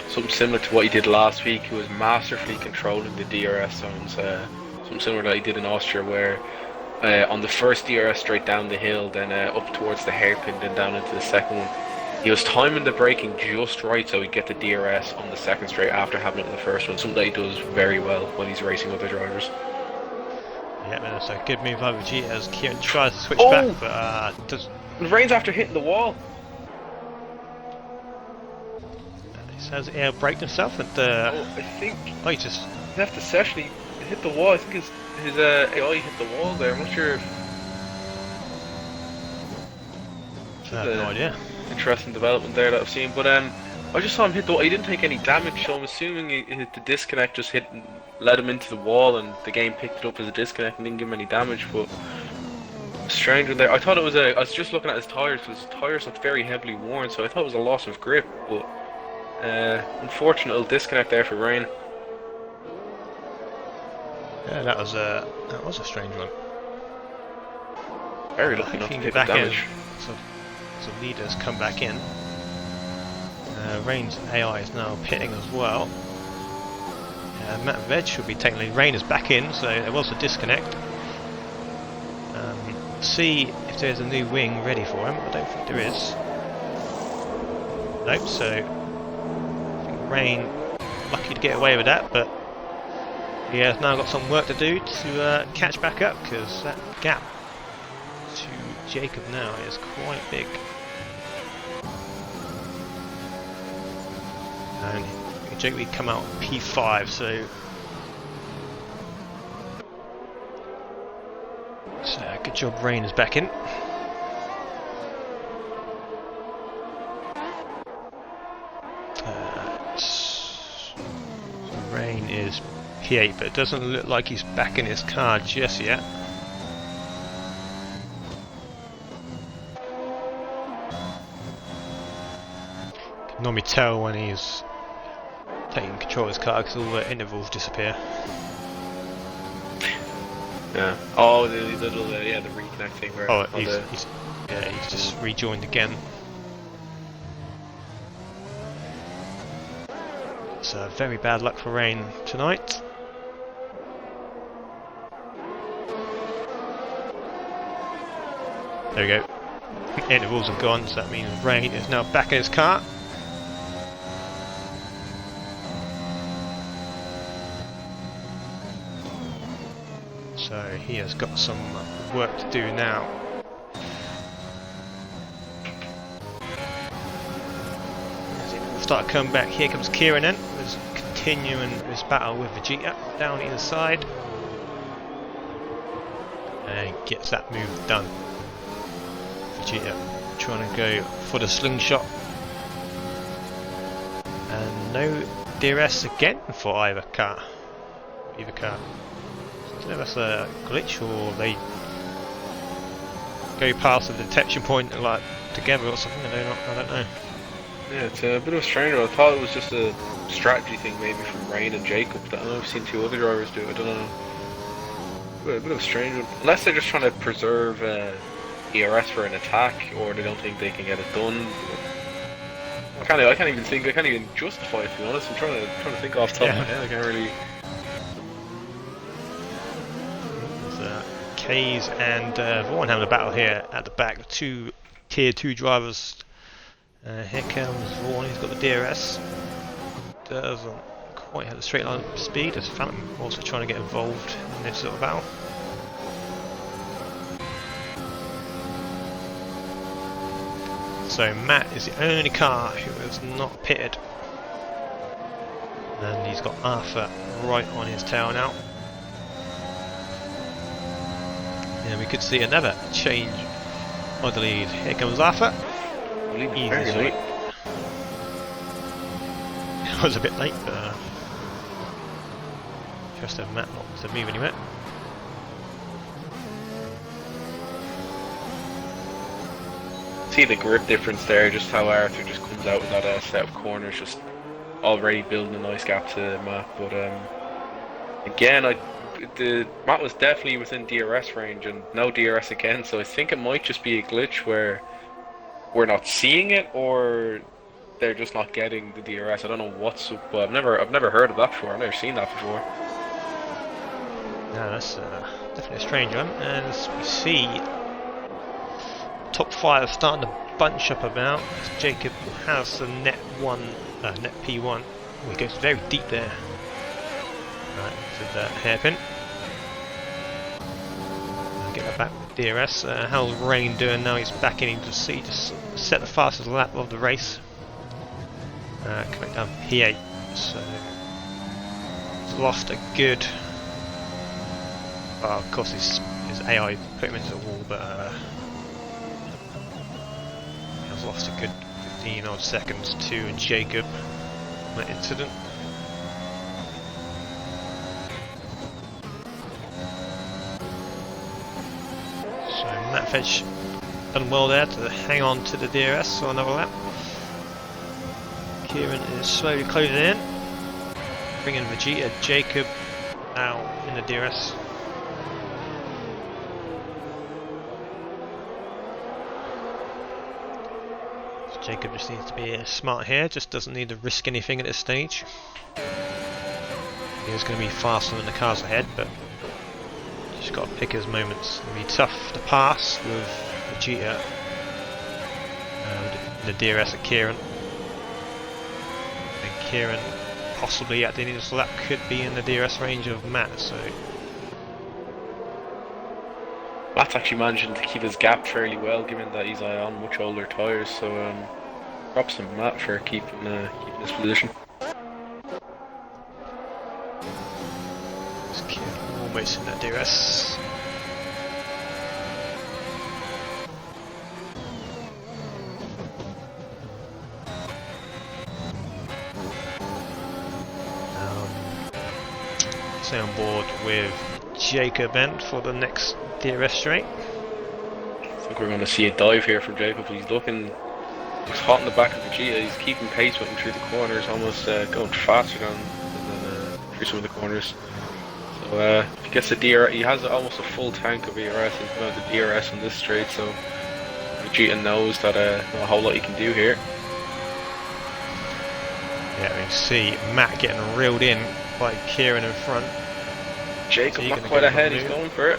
Something similar to what he did last week. He was masterfully controlling the DRS zones. Something similar that he did in Austria, where on the first DRS straight down the hill, then up towards the hairpin, then down into the second one. He was timing the braking just right so he'd get the DRS on the second straight after having it in the first one. Something that he does very well when he's racing other drivers. Yeah, that's a good move by Vegeta as Kieran tries to switch back, but doesn't. Rain's after hitting the wall. He says he braked himself and I think he just he left the session. He hit the wall. I think his AI hit the wall there. I'm not sure if. I have no idea. Interesting development there that I've seen, but I just saw him hit the wall. He didn't take any damage, so I'm assuming the disconnect just led him into the wall, and the game picked it up as a disconnect and didn't give him any damage. But strange one there. I thought it was I was just looking at his tires because his tires looked very heavily worn, so I thought it was a loss of grip. But unfortunate little disconnect there for Rain. Yeah, that was a strange one. Very lucky not to take back damage. In. So leaders come back in. Rain's AI is now pitting as well. Matt Veg should be technically. Rain is back in, so there was a disconnect. See if there's a new wing ready for him. I don't think there is. Nope, so I think Rain lucky to get away with that, but he has now got some work to do to catch back up, because that gap to Jacob now is quite big. And Jacob come out P5, so good job. Rain is back in. Rain is P8, but it doesn't look like he's back in his car just yet. Can normally tell when he's taking control of his car because all the intervals disappear. Yeah. Oh, the little the reconnect thing. Where oh, he's just rejoined again. It's very bad luck for Rain tonight. There we go. Intervals have gone, so that means Rain is now back in his car. So he has got some work to do now. As it start coming back, here comes Kieran in, who's continuing his battle with Vegeta down the inside. and gets that move done. Vegeta trying to go for the slingshot. And no DRS again for either car. I don't know if that's a glitch or they go past the detection point like together or something. I don't know. Yeah, it's a bit of a strange one. I thought it was just a strategy thing maybe from Rain and Jacob. I know I've seen two other drivers do it. I don't know. A bit of a strange one. Unless they're just trying to preserve ERS for an attack, or they don't think they can get it done. I can't even justify it, to be honest. I'm trying to think off the top of my head. I can't really. Kays and Vaughan having a battle here at the back. The two tier 2 drivers. Here comes Vaughan, he's got the DRS. Doesn't quite have the straight line speed, as Phantom also trying to get involved in this sort of battle. So Matt is the only car who is not pitted. And he's got Arthur right on his tail now. And we could see another change on the lead. Here comes Arthur. Easy sweep. I was a bit late, but just have Matt not to move anywhere. See the grip difference there, just how Arthur just comes out with that set of corners, just already building a nice gap to Matt. But again, Matt was definitely within DRS range, and no DRS again. So I think it might just be a glitch where we're not seeing it, or they're just not getting the DRS. I don't know what's up, but I've never heard of that before. I've never seen that before. No, that's definitely a strange one. And as we see, top 5 starting to bunch up about. As Jacob has the net P1. He goes very deep there. Right, to the hairpin. Get that back with DRS. How's Rain doing now? He's back in to see, just set the fastest lap of the race. Coming down P8, so he's lost a good. Of course, his AI put him into the wall, but he has lost a good 15 odd seconds to Jacob on that incident. Matt Fetch done well there to hang on to the DRS for another lap. Kieran is slowly closing in, bringing Vegeta, Jacob out in the DRS. So Jacob just needs to be smart here, just doesn't need to risk anything at this stage. He's going to be faster than the cars ahead, but just got to pick his moments. It'll be tough to pass with Vegeta the DRS at Kieran. And Kieran possibly at the end of this lap could be in the DRS range of Matt, so Matt's actually managing to keep his gap fairly well, given that he's on much older tyres, so props to Matt for keeping his position. Almost in that DRS. Stay on board with Jacob Bent for the next DRS straight. I think we're going to see a dive here from Jacob. He's looks hot in the back of Vegeta. He's keeping pace with him through the corners, almost going faster than through some of the corners. So if he gets the DRS, he has almost a full tank of ERS. He's going to have the DRS on this straight, so Vegeta knows that not a whole lot he can do here. Yeah, we can see Matt getting reeled in by Kieran in front. Jacob not quite ahead, he's going for it.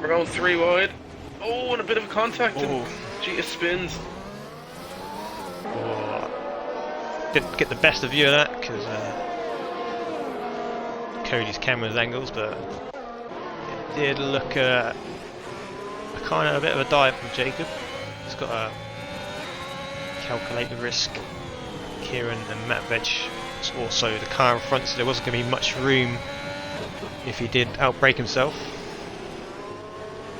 We're going 3 wide. Oh, and a bit of a contact, and Vegeta spins. Oh, didn't get the best of view of that because Cody's camera's angles, but it did look a kind of a bit of a dive from Jacob. He's got to calculate the risk. Kieran and Matt Veg, also the car in front, so there wasn't going to be much room if he did outbrake himself.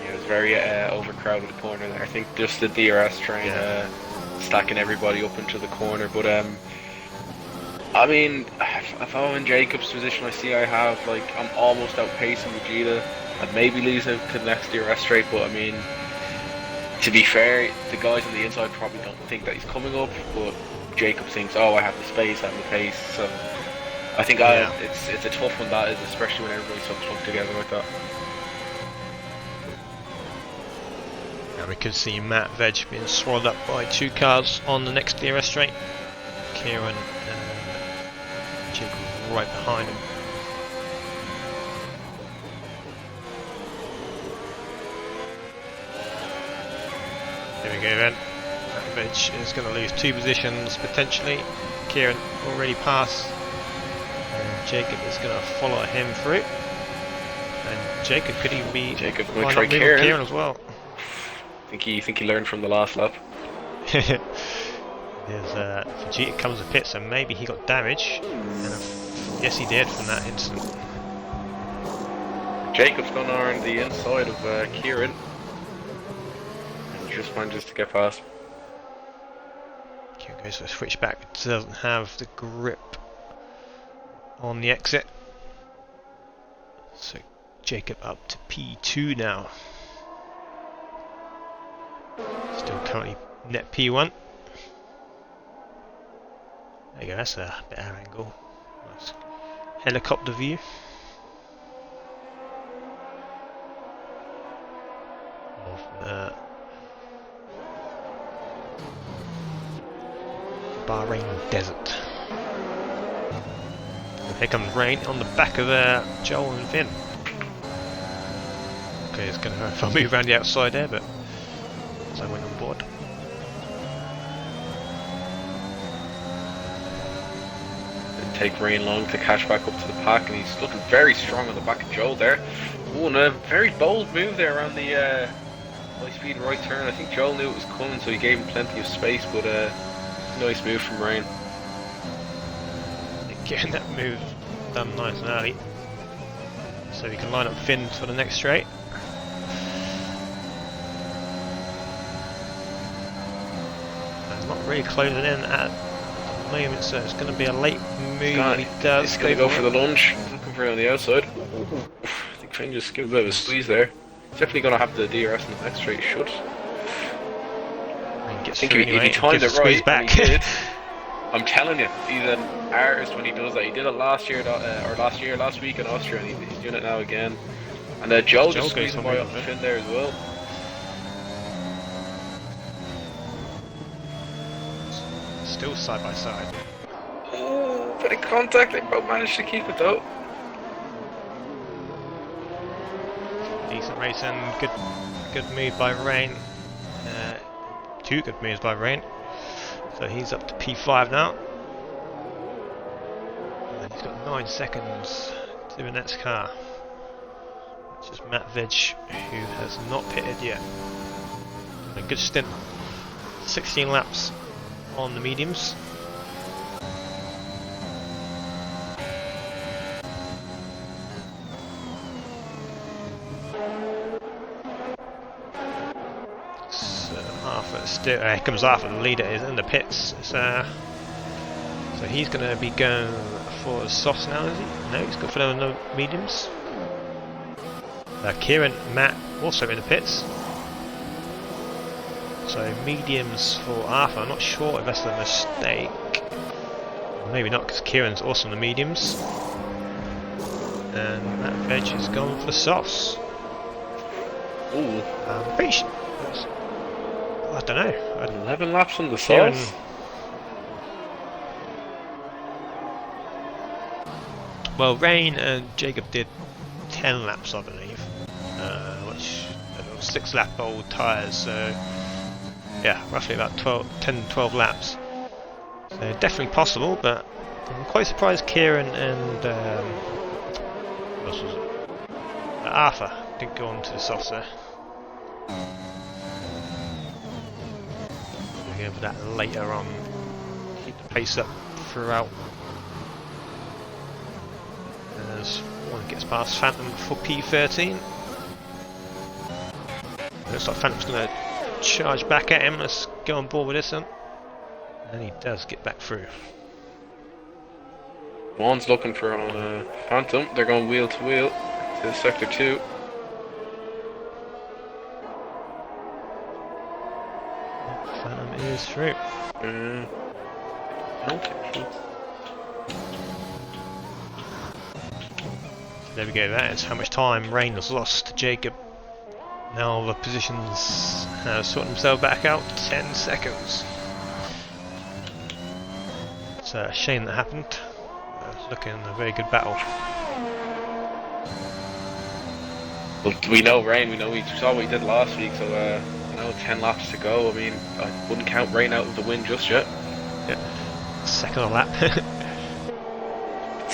Yeah, very overcrowded corner there. I think just the DRS train stacking everybody up into the corner. But I mean, if I'm in Jacob's position, I'm almost outpacing Vegeta. I'd maybe lose him to the next DRS straight, but I mean, to be fair, the guys on the inside probably don't think that he's coming up, but Jacob thinks, oh, I have the space, I have the pace, so I think it's a tough one, that is, especially when everybody's so clumped together like that. Now we could see Matt Veg being swallowed up by 2 cars on the next DRS straight. Kieran and Jacob right behind him. There we go then. Matt Veg is going to lose 2 positions potentially. Kieran already passed. And Jacob is going to follow him through. And Jacob could even be going to try Kieran as well. Think he learned from the last lap. There's Vegeta comes to pit, so maybe he got damage. And yes, he did from that incident. Jacob's gone around the inside of Kieran. And just manages to get past. Kieran goes for a switchback, but doesn't have the grip on the exit. So Jacob up to P2 now. Still currently net P1. There you go, that's a better angle. Nice helicopter view. Of the Bahrain desert. And here comes Rain on the back of Joel and Finn. Okay, it's going to move around the outside there, but as I went on board. Didn't take Rain long to catch back up to the pack, and he's looking very strong on the back of Joel there. Oh, and a very bold move there around the high-speed right turn. I think Joel knew it was coming, so he gave him plenty of space, but nice move from Rain. Getting that move done nice and early, so we can line up Finn for the next straight. Not really closing in at the moment, so it's going to be a late move. He's going to go for the lunge. He's looking for it on the outside. I think Finn just gave a bit of a squeeze there. He's definitely going to have the DRS in the next straight. He should. I think if he timed it right, and he did. I'm telling you, he's an artist when he does that. He did it last week in Austria, and he's doing it now again. And Joe just squeezed by off Finn there as well. Still side by side. Oh, bit of contact. They both managed to keep it though. Decent racing. Good move by Rain. 2 good moves by Rain. So he's up to P5 now. And he's got 9 seconds to the next car. It's just Matt Veg, who has not pitted yet. A good stint. 16 laps on the mediums. So Arthur still here comes Arthur, the leader is in the pits. So he's going to be going for the softs now, is he? No, he's got for the mediums. Kieran, Matt also in the pits. So mediums for Arthur. I'm not sure if that's a mistake. Maybe not, because Kieran's also in the mediums. And Matt Veg is going for the softs. Ooh. I'm pretty sure. I don't know. 11 laps on the softs. Well, Rain and Jacob did 10 laps, I believe. Which 6 lap old tyres, so yeah, roughly about 10-12 laps. So definitely possible, but I'm quite surprised Kieran and what was it? Arthur didn't go on to the softs there. We'll go over that later on. Keep the pace up throughout. As one gets past Phantom for P13. Looks like Phantom's going to charge back at him. Let's go on board with this one. And he does get back through. Vaughn's looking for on Phantom. They're going wheel to wheel to sector 2. Phantom is through. Okay. There we go, that is how much time Rain has lost to Jacob. Now the positions have sorted themselves back out, 10 seconds. It's a shame that happened. It's looking a very good battle. Well, we know Rain, we saw what he did last week, so 10 laps to go. I mean, I wouldn't count Rain out of the win just yet. Yeah, second on lap.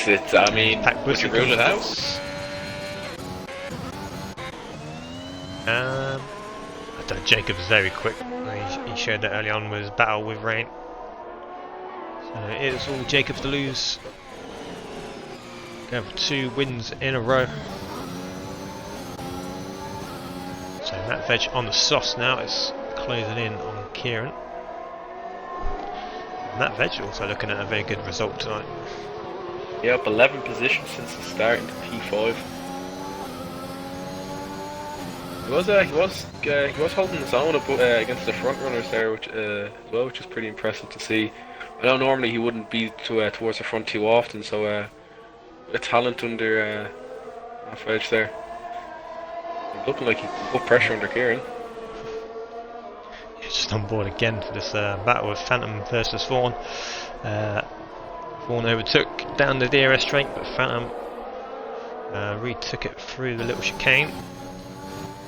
I mean, would you rule it out? I don't know, Jacob's very quick. He showed that early on with his battle with Rain. So it is all Jacobs to lose. Going for 2 wins in a row. So Matt Veg on the softs now is closing in on Kieran. Matt Veg also looking at a very good result tonight. Yeah, up 11 positions since the start into P5. He was holding his own against the front runners there, which as well, which is pretty impressive to see. I know normally he wouldn't be towards the front too often, so a talent under Edge there. Looking like he can put pressure under Kieran. He's just on board again for this battle with Phantom versus Vaughan. Vaughan overtook down the DRS straight, but Phantom retook it through the little chicane.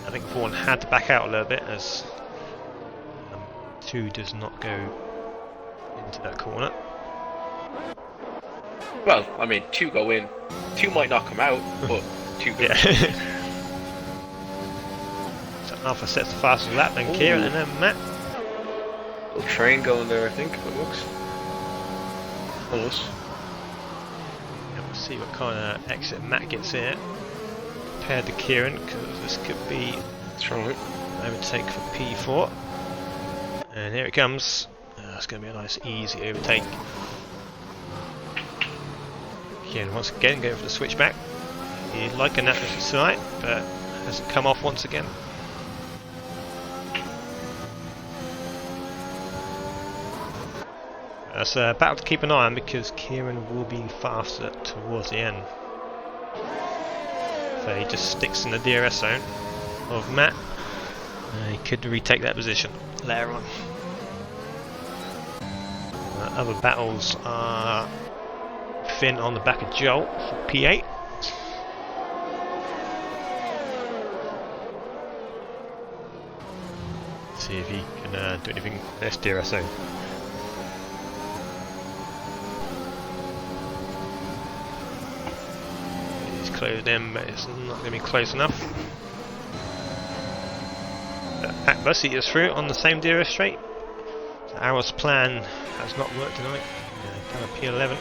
I think Vaughan had to back out a little bit as 2 does not go into that corner. Well, I mean, 2 go in. 2 might not come out, but 2 go in. So Alpha sets the fastest lap, then Kieran, and then Matt. Little train going there, I think, if it looks. Almost. And we'll see what kind of exit Matt gets here. Compared to Kieran, because this could be an overtake for P4. And here it comes. It's going to be a nice easy overtake. Kieran once again going for the switchback. He'd like a natural tonight, but hasn't come off once again. That's a battle to keep an eye on because Kieran will be faster towards the end. So he just sticks in the DRS zone of Matt. He could retake that position later on. Other battles are Finn on the back of Joel for P8. See if he can do anything in this DRS zone. Closed in, but it's not going to be close enough. Bussy is through on the same DRS straight. So Arrow's plan has not worked tonight. Down at P11.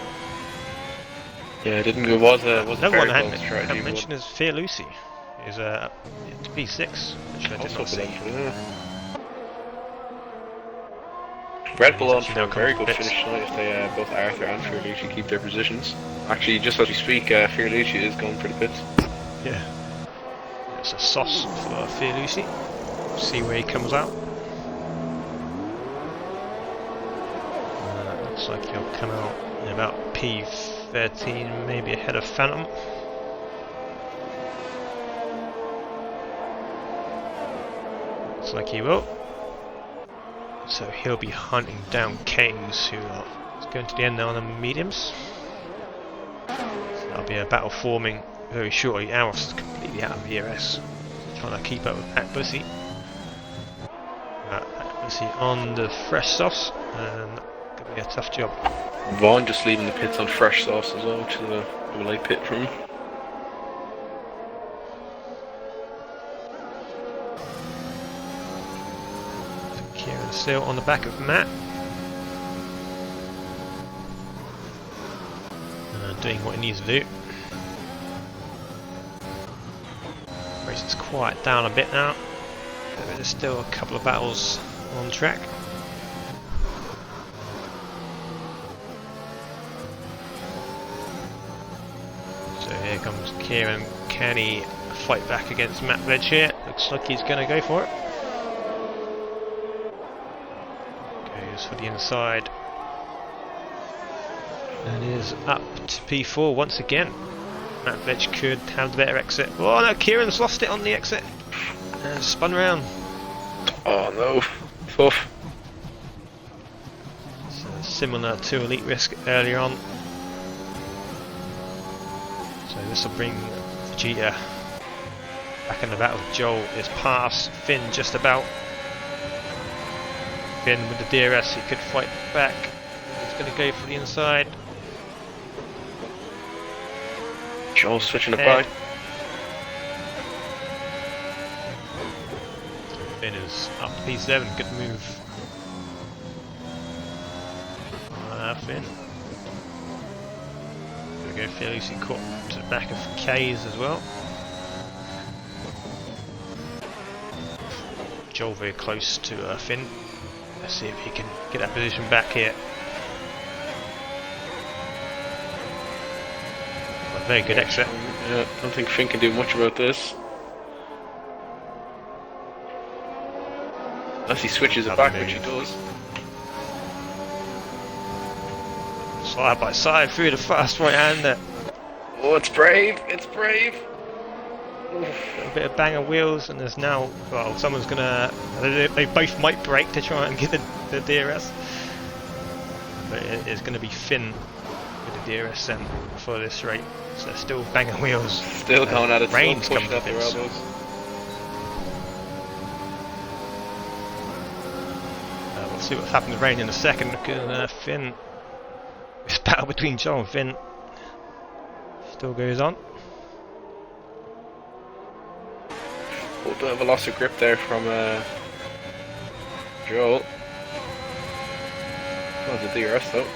Yeah, it didn't go. Was a another one I very close try. hadn't mentioned is Fear Lucy. Is to P6, which I did not see. Red Bull on for a very good finish tonight if they both Arthur and Fiorucci keep their positions. Actually, just as we speak, Fiorucci is going for the pits. Yeah. It's a sauce for Fiorucci. See where he comes out. Looks like he'll come out in about P13, maybe ahead of Phantom. Looks like he will. So he'll be hunting down Keynes, who is going to the end now on the mediums. So that'll be a battle forming very shortly. Aros is completely out of VRS, trying to keep up with Pat Bussy. Pat Bussy on the fresh sauce, and going to be a tough job. Vaughn just leaving the pits on fresh sauce as well, which is a late pit for him. Kieran still on the back of Matt. Doing what he needs to do. Race is quiet down a bit now. but there's still a couple of battles on track. So here comes Kieran. Can he fight back against Matt Vedge here? Looks like he's going to go for it. Goes for the inside. And is up to P4 once again. Matt Vedge could have the better exit. Oh no, Kieran's lost it on the exit. And spun round. Oh no, tough. So similar to Elite Risk earlier on. So this will bring Vegeta back in the battle. Joel is past Finn just about. Finn with the DRS, he could fight back. He's going to go for the inside. Joel switching it back. Finn is up to P7, good move. Finn. There we go, fairly easy cut to the back of K's as well. Joel very close to Finn. Let's see if he can get that position back here. A very good exit. Yeah, I don't think Finn can do much about this. Unless he switches it back, which he does. Side by side through the fast right hander. Oh, it's brave! It's brave! A bit of bang of wheels, and there's now, well, someone's gonna, they both might brake to try and get the DRS. But it's gonna be Finn with the DRS then for this rate. So they're still banging wheels. Still going at it, Rain's still coming pushing to at their this. elbows. We'll see what's happened to Rain in a second. Look at Finn. This battle between Joel and Finn still goes on. Oh, bit of a loss of grip there from Joel. Oh, the DRS though.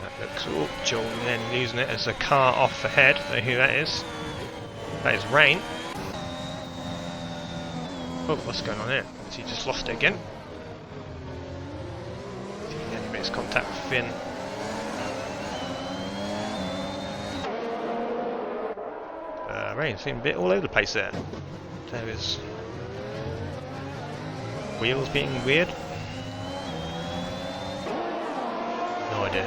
That looks, oh, Joel then losing it as a car off ahead. Don't know who that is. That is Rain. Oh, what's going on here? Has he just lost it again? He makes contact with Finn. Rain seemed a bit all over the place there. There is wheels being weird. No idea.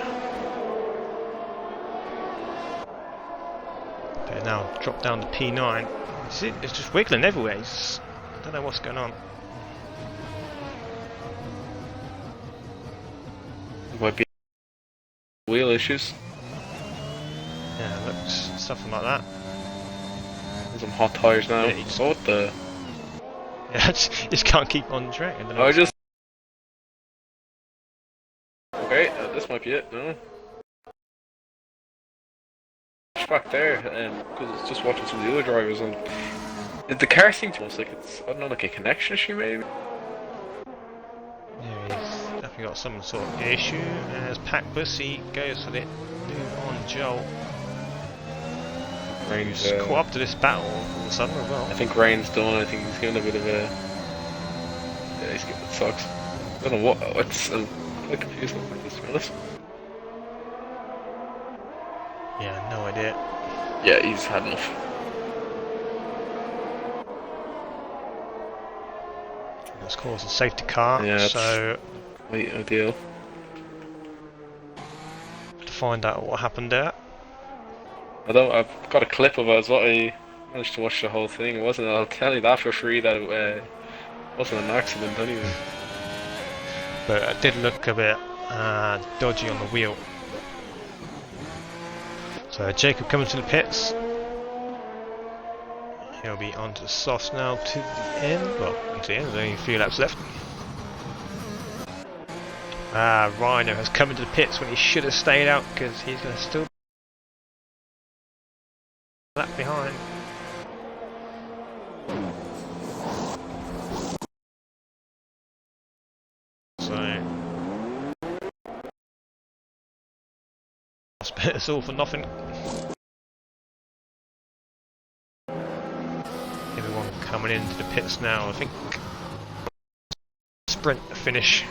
Okay, now drop down to P9. You see, it's just wiggling everywhere. I don't know what's going on. Might be wheel issues. Yeah, it looks something like that. Some hot tires now. Yeah, you just, oh, what the? Yeah, just can't keep on track. I don't know I what's just. Okay, this might be it. No. Back there, because it's just watching some of the other drivers, and the car seems almost like it's, I don't know, like a connection issue maybe. Yeah, he's definitely got some sort of issue. As Pack Bussy goes for the move on Joel. Rain's Who's caught up to this battle all of a sudden as well. I think Rain's done. I think he's getting a bit of a. Yeah, he's getting, it sucks. I don't know what's. I'm quite confused about this, to be honest. Yeah, no idea. Yeah, he's had enough. This caused a safety car, Yeah, so quite ideal. to find out what happened there. I've got a clip of it as well. I managed to watch the whole thing. It wasn't. I'll tell you that for free that it wasn't an accident anyway. But it did look a bit dodgy on the wheel. So Jacob coming to the pits. He'll be onto the softs now to the end. Well, to the end, there's only a few laps left. Rhino has come into the pits when he should have stayed out because he's going to still be a lap behind. So it's all for nothing. coming into the pits now. I think sprint finish.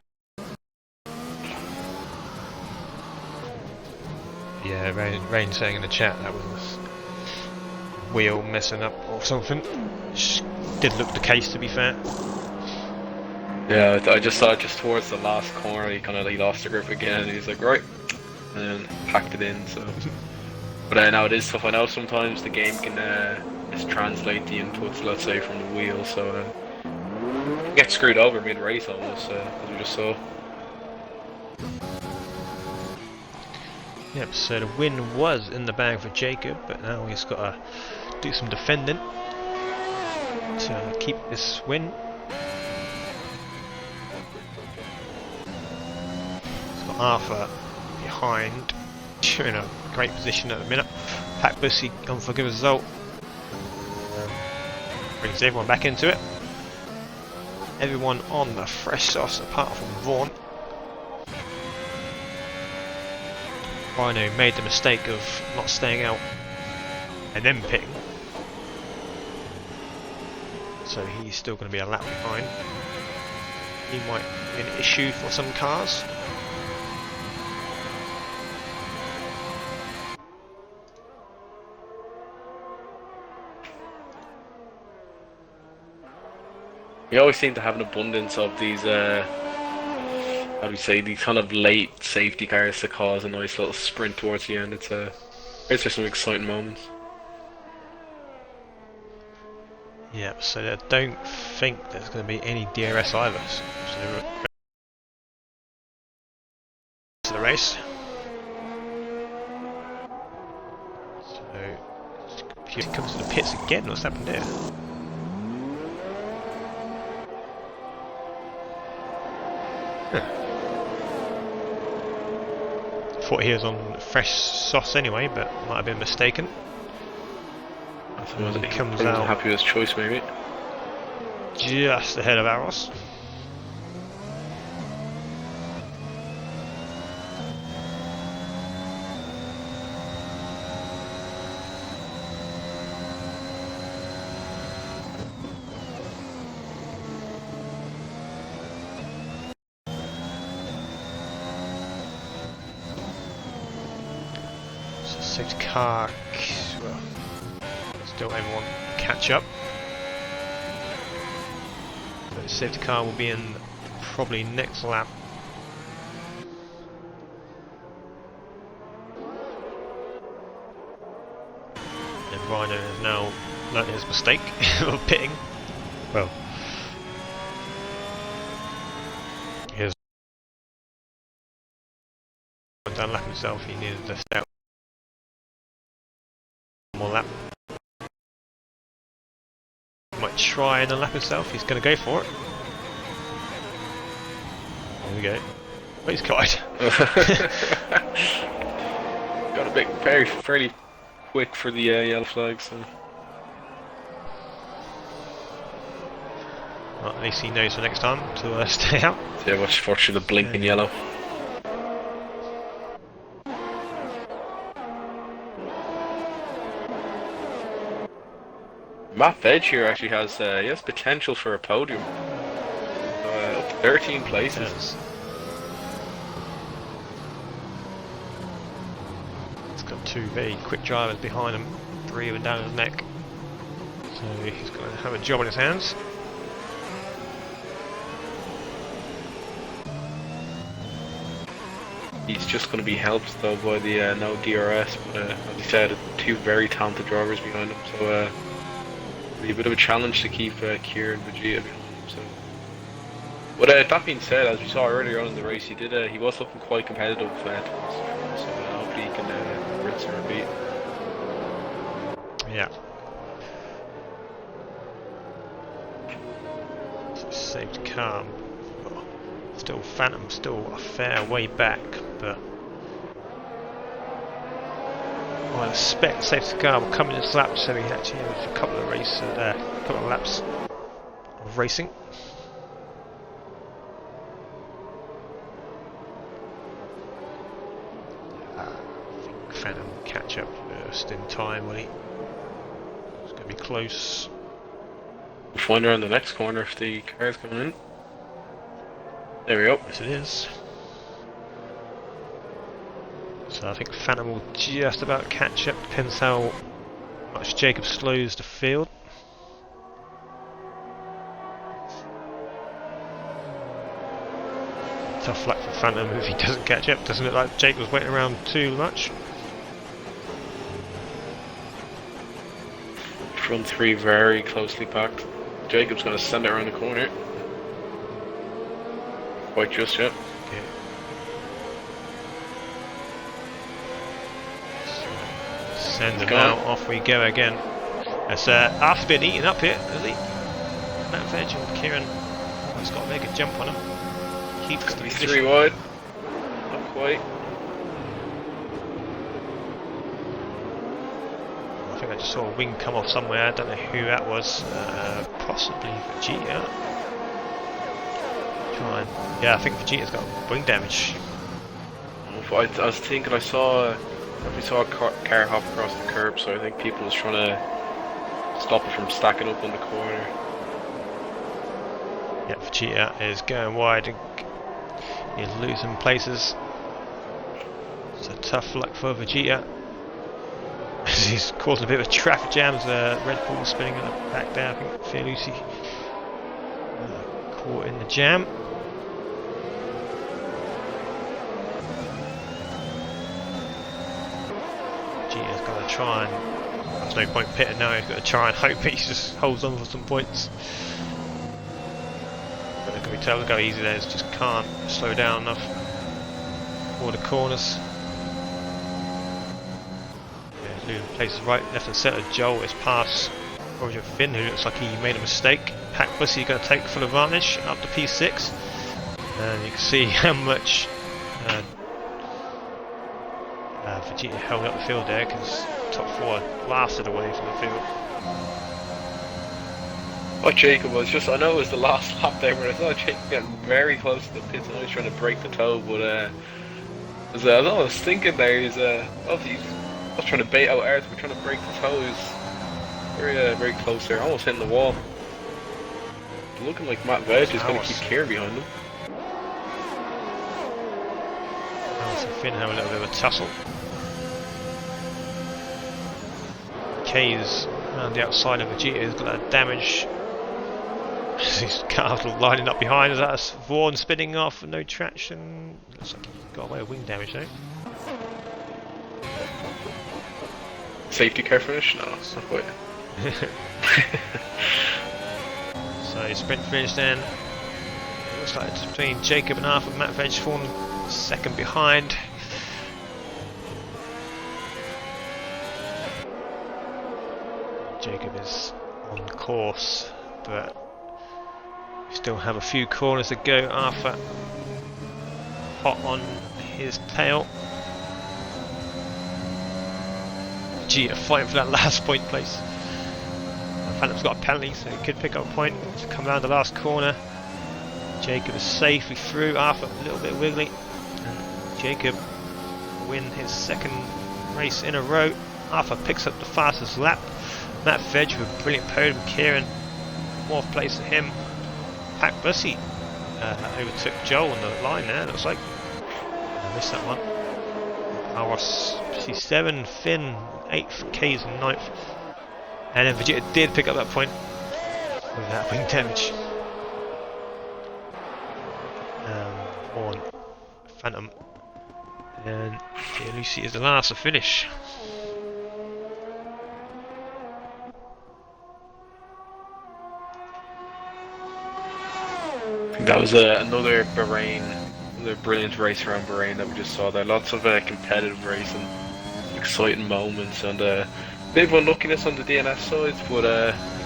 Yeah, Rain saying in the chat that was wheel messing up or something. Which did look the case, to be fair. Yeah, I just saw it just towards the last corner. He lost the grip again, and he's like, right, and then packed it in. So, but now it is tough. I know sometimes the game can mistranslate the inputs, let's say, from the wheel, so get screwed over mid-race almost, as we just saw. Yep, so the win was in the bag for Jacob, but now he's got to do some defending to keep this win. He's got Arthur behind, in a great position at the minute. Pat Bussy gone for a good result. Brings everyone back into it. Everyone on the fresh sauce apart from Vaughan. Rhino made the mistake of not staying out and then pitting, so he's still going to be a lap behind. He might be an issue for some cars. We always seem to have an abundance of these how do we say, these kind of late safety cars to cause a nice little sprint towards the end. It's for some exciting moments. Yep, so I don't think there's going to be any DRS either. So to the race. So he comes to the pits again. What's happened there? Thought he was on fresh sauce anyway, but might have been mistaken. I suppose he comes wasn't out happy with his choice, maybe. Just ahead of Arros. Safety car, well, still everyone catch up. But the safety car will be in probably next lap. And Rhino has now learnt his mistake of pitting. Well, he has done lap himself. He needed to stay out more lap. Might try and unlap himself. He's going to go for it. There we go. Oh, he's caught. Got a bit fairly quick for the yellow flag, so. Well, at least he knows for next time to stay out. Yeah, watch for the blinking yellow. Matt Veg here actually has he has potential for a podium. Up to 13 places. Yes. It's got two very quick drivers behind him, breathing down his neck. So he's going to have a job on his hands. He's just going to be helped though by the no DRS, but as he said, two very talented drivers behind him. So. Be a bit of a challenge to keep Kier and Vegeta behind him. So, but that being said, as we saw earlier on in the race, he was looking quite competitive towards the end, so hopefully he can rinse and repeat. Yeah. Safety car. Still Phantom, still a fair way back, but I expect safety car will come in this lap, so he actually has a couple of laps of racing. I think Phantom will catch up first in time, will he? It's going to be close. We'll find her on the next corner if the car's coming in. There we go. Yes, it is. So I think Phantom will just about catch up. Depends how much Jacob slows the field. Tough luck for Phantom if he doesn't catch up. Doesn't look like Jacob's waiting around too much. Front three very closely packed. Jacob's going to send it around the corner. Quite just yet. Okay. Send him out. Off we go again. As Arthur's been eaten up here, isn't he? Matt Veg and Kieran. He's got to make a jump on him. Keeps the He's position. 3 wide. Not quite. I think I just saw a wing come off somewhere. I don't know who that was. Possibly Vegeta. Try and, yeah, I think Vegeta's got wing damage. I was thinking I saw a car hop across the curb, so I think people was trying to stop it from stacking up on the corner. Yeah, Vegeta is going wide and he's losing places. So tough luck for Vegeta. He's causing a bit of a traffic jam. Red Bull spinning back there. I think Fearlusi caught in the jam. Vegeta's got to try and. There's no point pitting now. He's got to try and hope he just holds on for some points. But it can be told to go easy there. Just can't slow down enough for the corners. Places right, left and centre. Joel is past Roger Finn, who looks like he made a mistake. Pack Bussy going to take full advantage up to P6, and you can see how much Vegeta held up the field there, because top 4 blasted away from the field. What Jacob was just, I know it was the last lap there, but I thought Jacob getting very close to the pits and I was trying to break the toe, but I was thinking there, he's I was trying to bait out Arthur, we're trying to break the toe. He's very close there, almost hitting the wall. Looking like Matt Veg is going to keep Kieran behind him. Alice and Finn have a little bit of a tussle. K's around the outside of Vegeta has got that damage. He's Castle lining up behind us. That's Vaughn spinning off, no traction. Looks like he got away with wing damage though. Safety car finish? No, it's not quite. So sprint finish then. Looks like it's between Jacob and Arthur. Matt Veg falling second behind. Jacob is on course, but we still have a few corners to go. Arthur hot on his tail. Vegeta fighting for that last point place. Phantom's got a penalty, so he could pick up a point to come around the last corner. Jacob is safely through. Arthur a little bit wiggly. And Jacob win his second race in a row. Arthur picks up the fastest lap. Matt Veg with a brilliant podium. Kieran, 4th place to him. Pac Bussy overtook Joel on the line there, looks like. I missed that one. Aros C7, Finn 8th, K's 9th. And then Vegeta did pick up that point with that wing damage. On Phantom. And Lucy is the last to finish. I think that was another brilliant race around Bahrain that we just saw there. Lots of competitive racing, exciting moments, and a bit of unluckiness on the DNF sides, but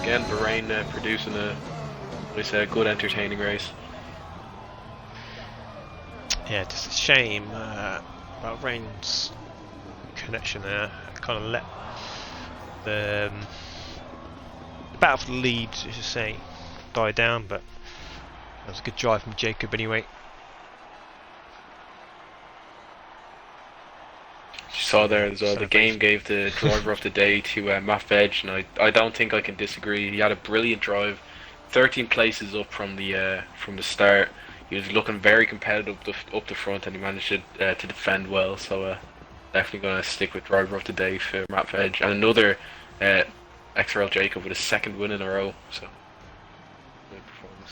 again, Bahrain producing a good entertaining race. Yeah, just a shame about Rain's connection there. Kind of let the battle for the lead, I should say, die down, but that was a good drive from Jacob anyway. You saw there as well, the game gave the driver of the day to Matt Veg, and I don't think I can disagree. He had a brilliant drive. 13 places up from the start. He was looking very competitive up the front, and he managed to defend well. So definitely going to stick with driver of the day for Matt Vedge, and another XRL Jacob with his second win in a row. So good performance.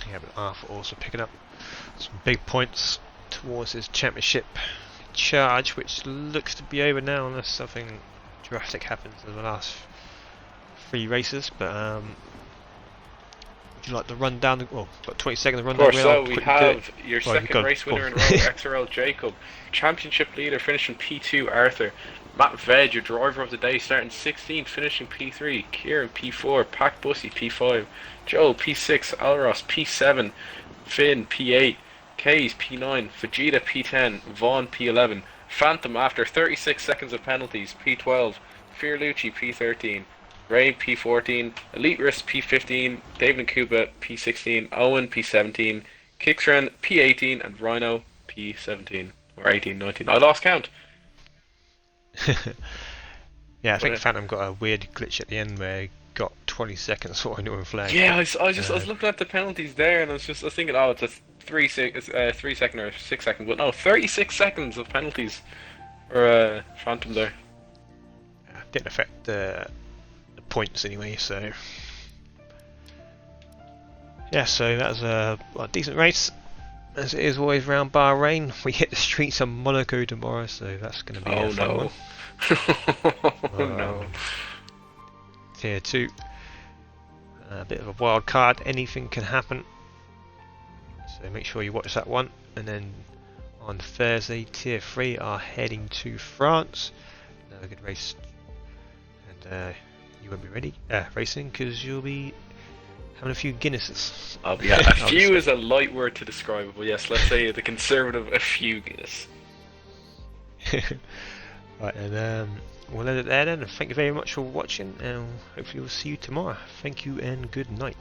Yeah, but Arthur also picking up some big points towards his championship charge, which looks to be over now unless something drastic happens in the last 3 races. But would you like to run down the... Well, got 20 seconds to run down the... Of course, so we have your second race go on. winner in a row, XRL Jacob. Championship leader finishing P2, Arthur. Matt Vedge, your driver of the day, starting 16th, finishing P3. Kieran, P4. Pac Bussy, P5. Joe, P6. Alros, P7. Finn, P8. Kays, P9. Vegeta, P10. Vaughn, P11. Phantom, after 36 seconds of penalties, P12. Fierlucci, P13. Ray, P14. Elite Risk, P15. David Nkuba, P16. Owen, P17. Kickstren, P18. And Rhino, P17. Or 18, 19. I lost count. Yeah, I think Phantom got a weird glitch at the end where he got 20 seconds for a new flag. Yeah, I was looking at the penalties there, and I was thinking, oh, it's a 3 second or 6 second, but no, 36 seconds of penalties for Phantom there. Didn't affect the points anyway, so yeah, so that was a decent race, as it is always around Bahrain. We hit the streets of Monaco tomorrow, so that's going to be a fun one. Oh no. Tier 2, a bit of a wild card, anything can happen, so make sure you watch that one. And then on Thursday, Tier 3 are heading to France. Another good race, and you won't be ready racing because you'll be having a few Guinnesses. Yeah, a few is a light word to describe it, but yes, let's say the conservative, a few Guinness. Right, and we'll end it there then. Thank you very much for watching, and hopefully we'll see you tomorrow. Thank you and good night.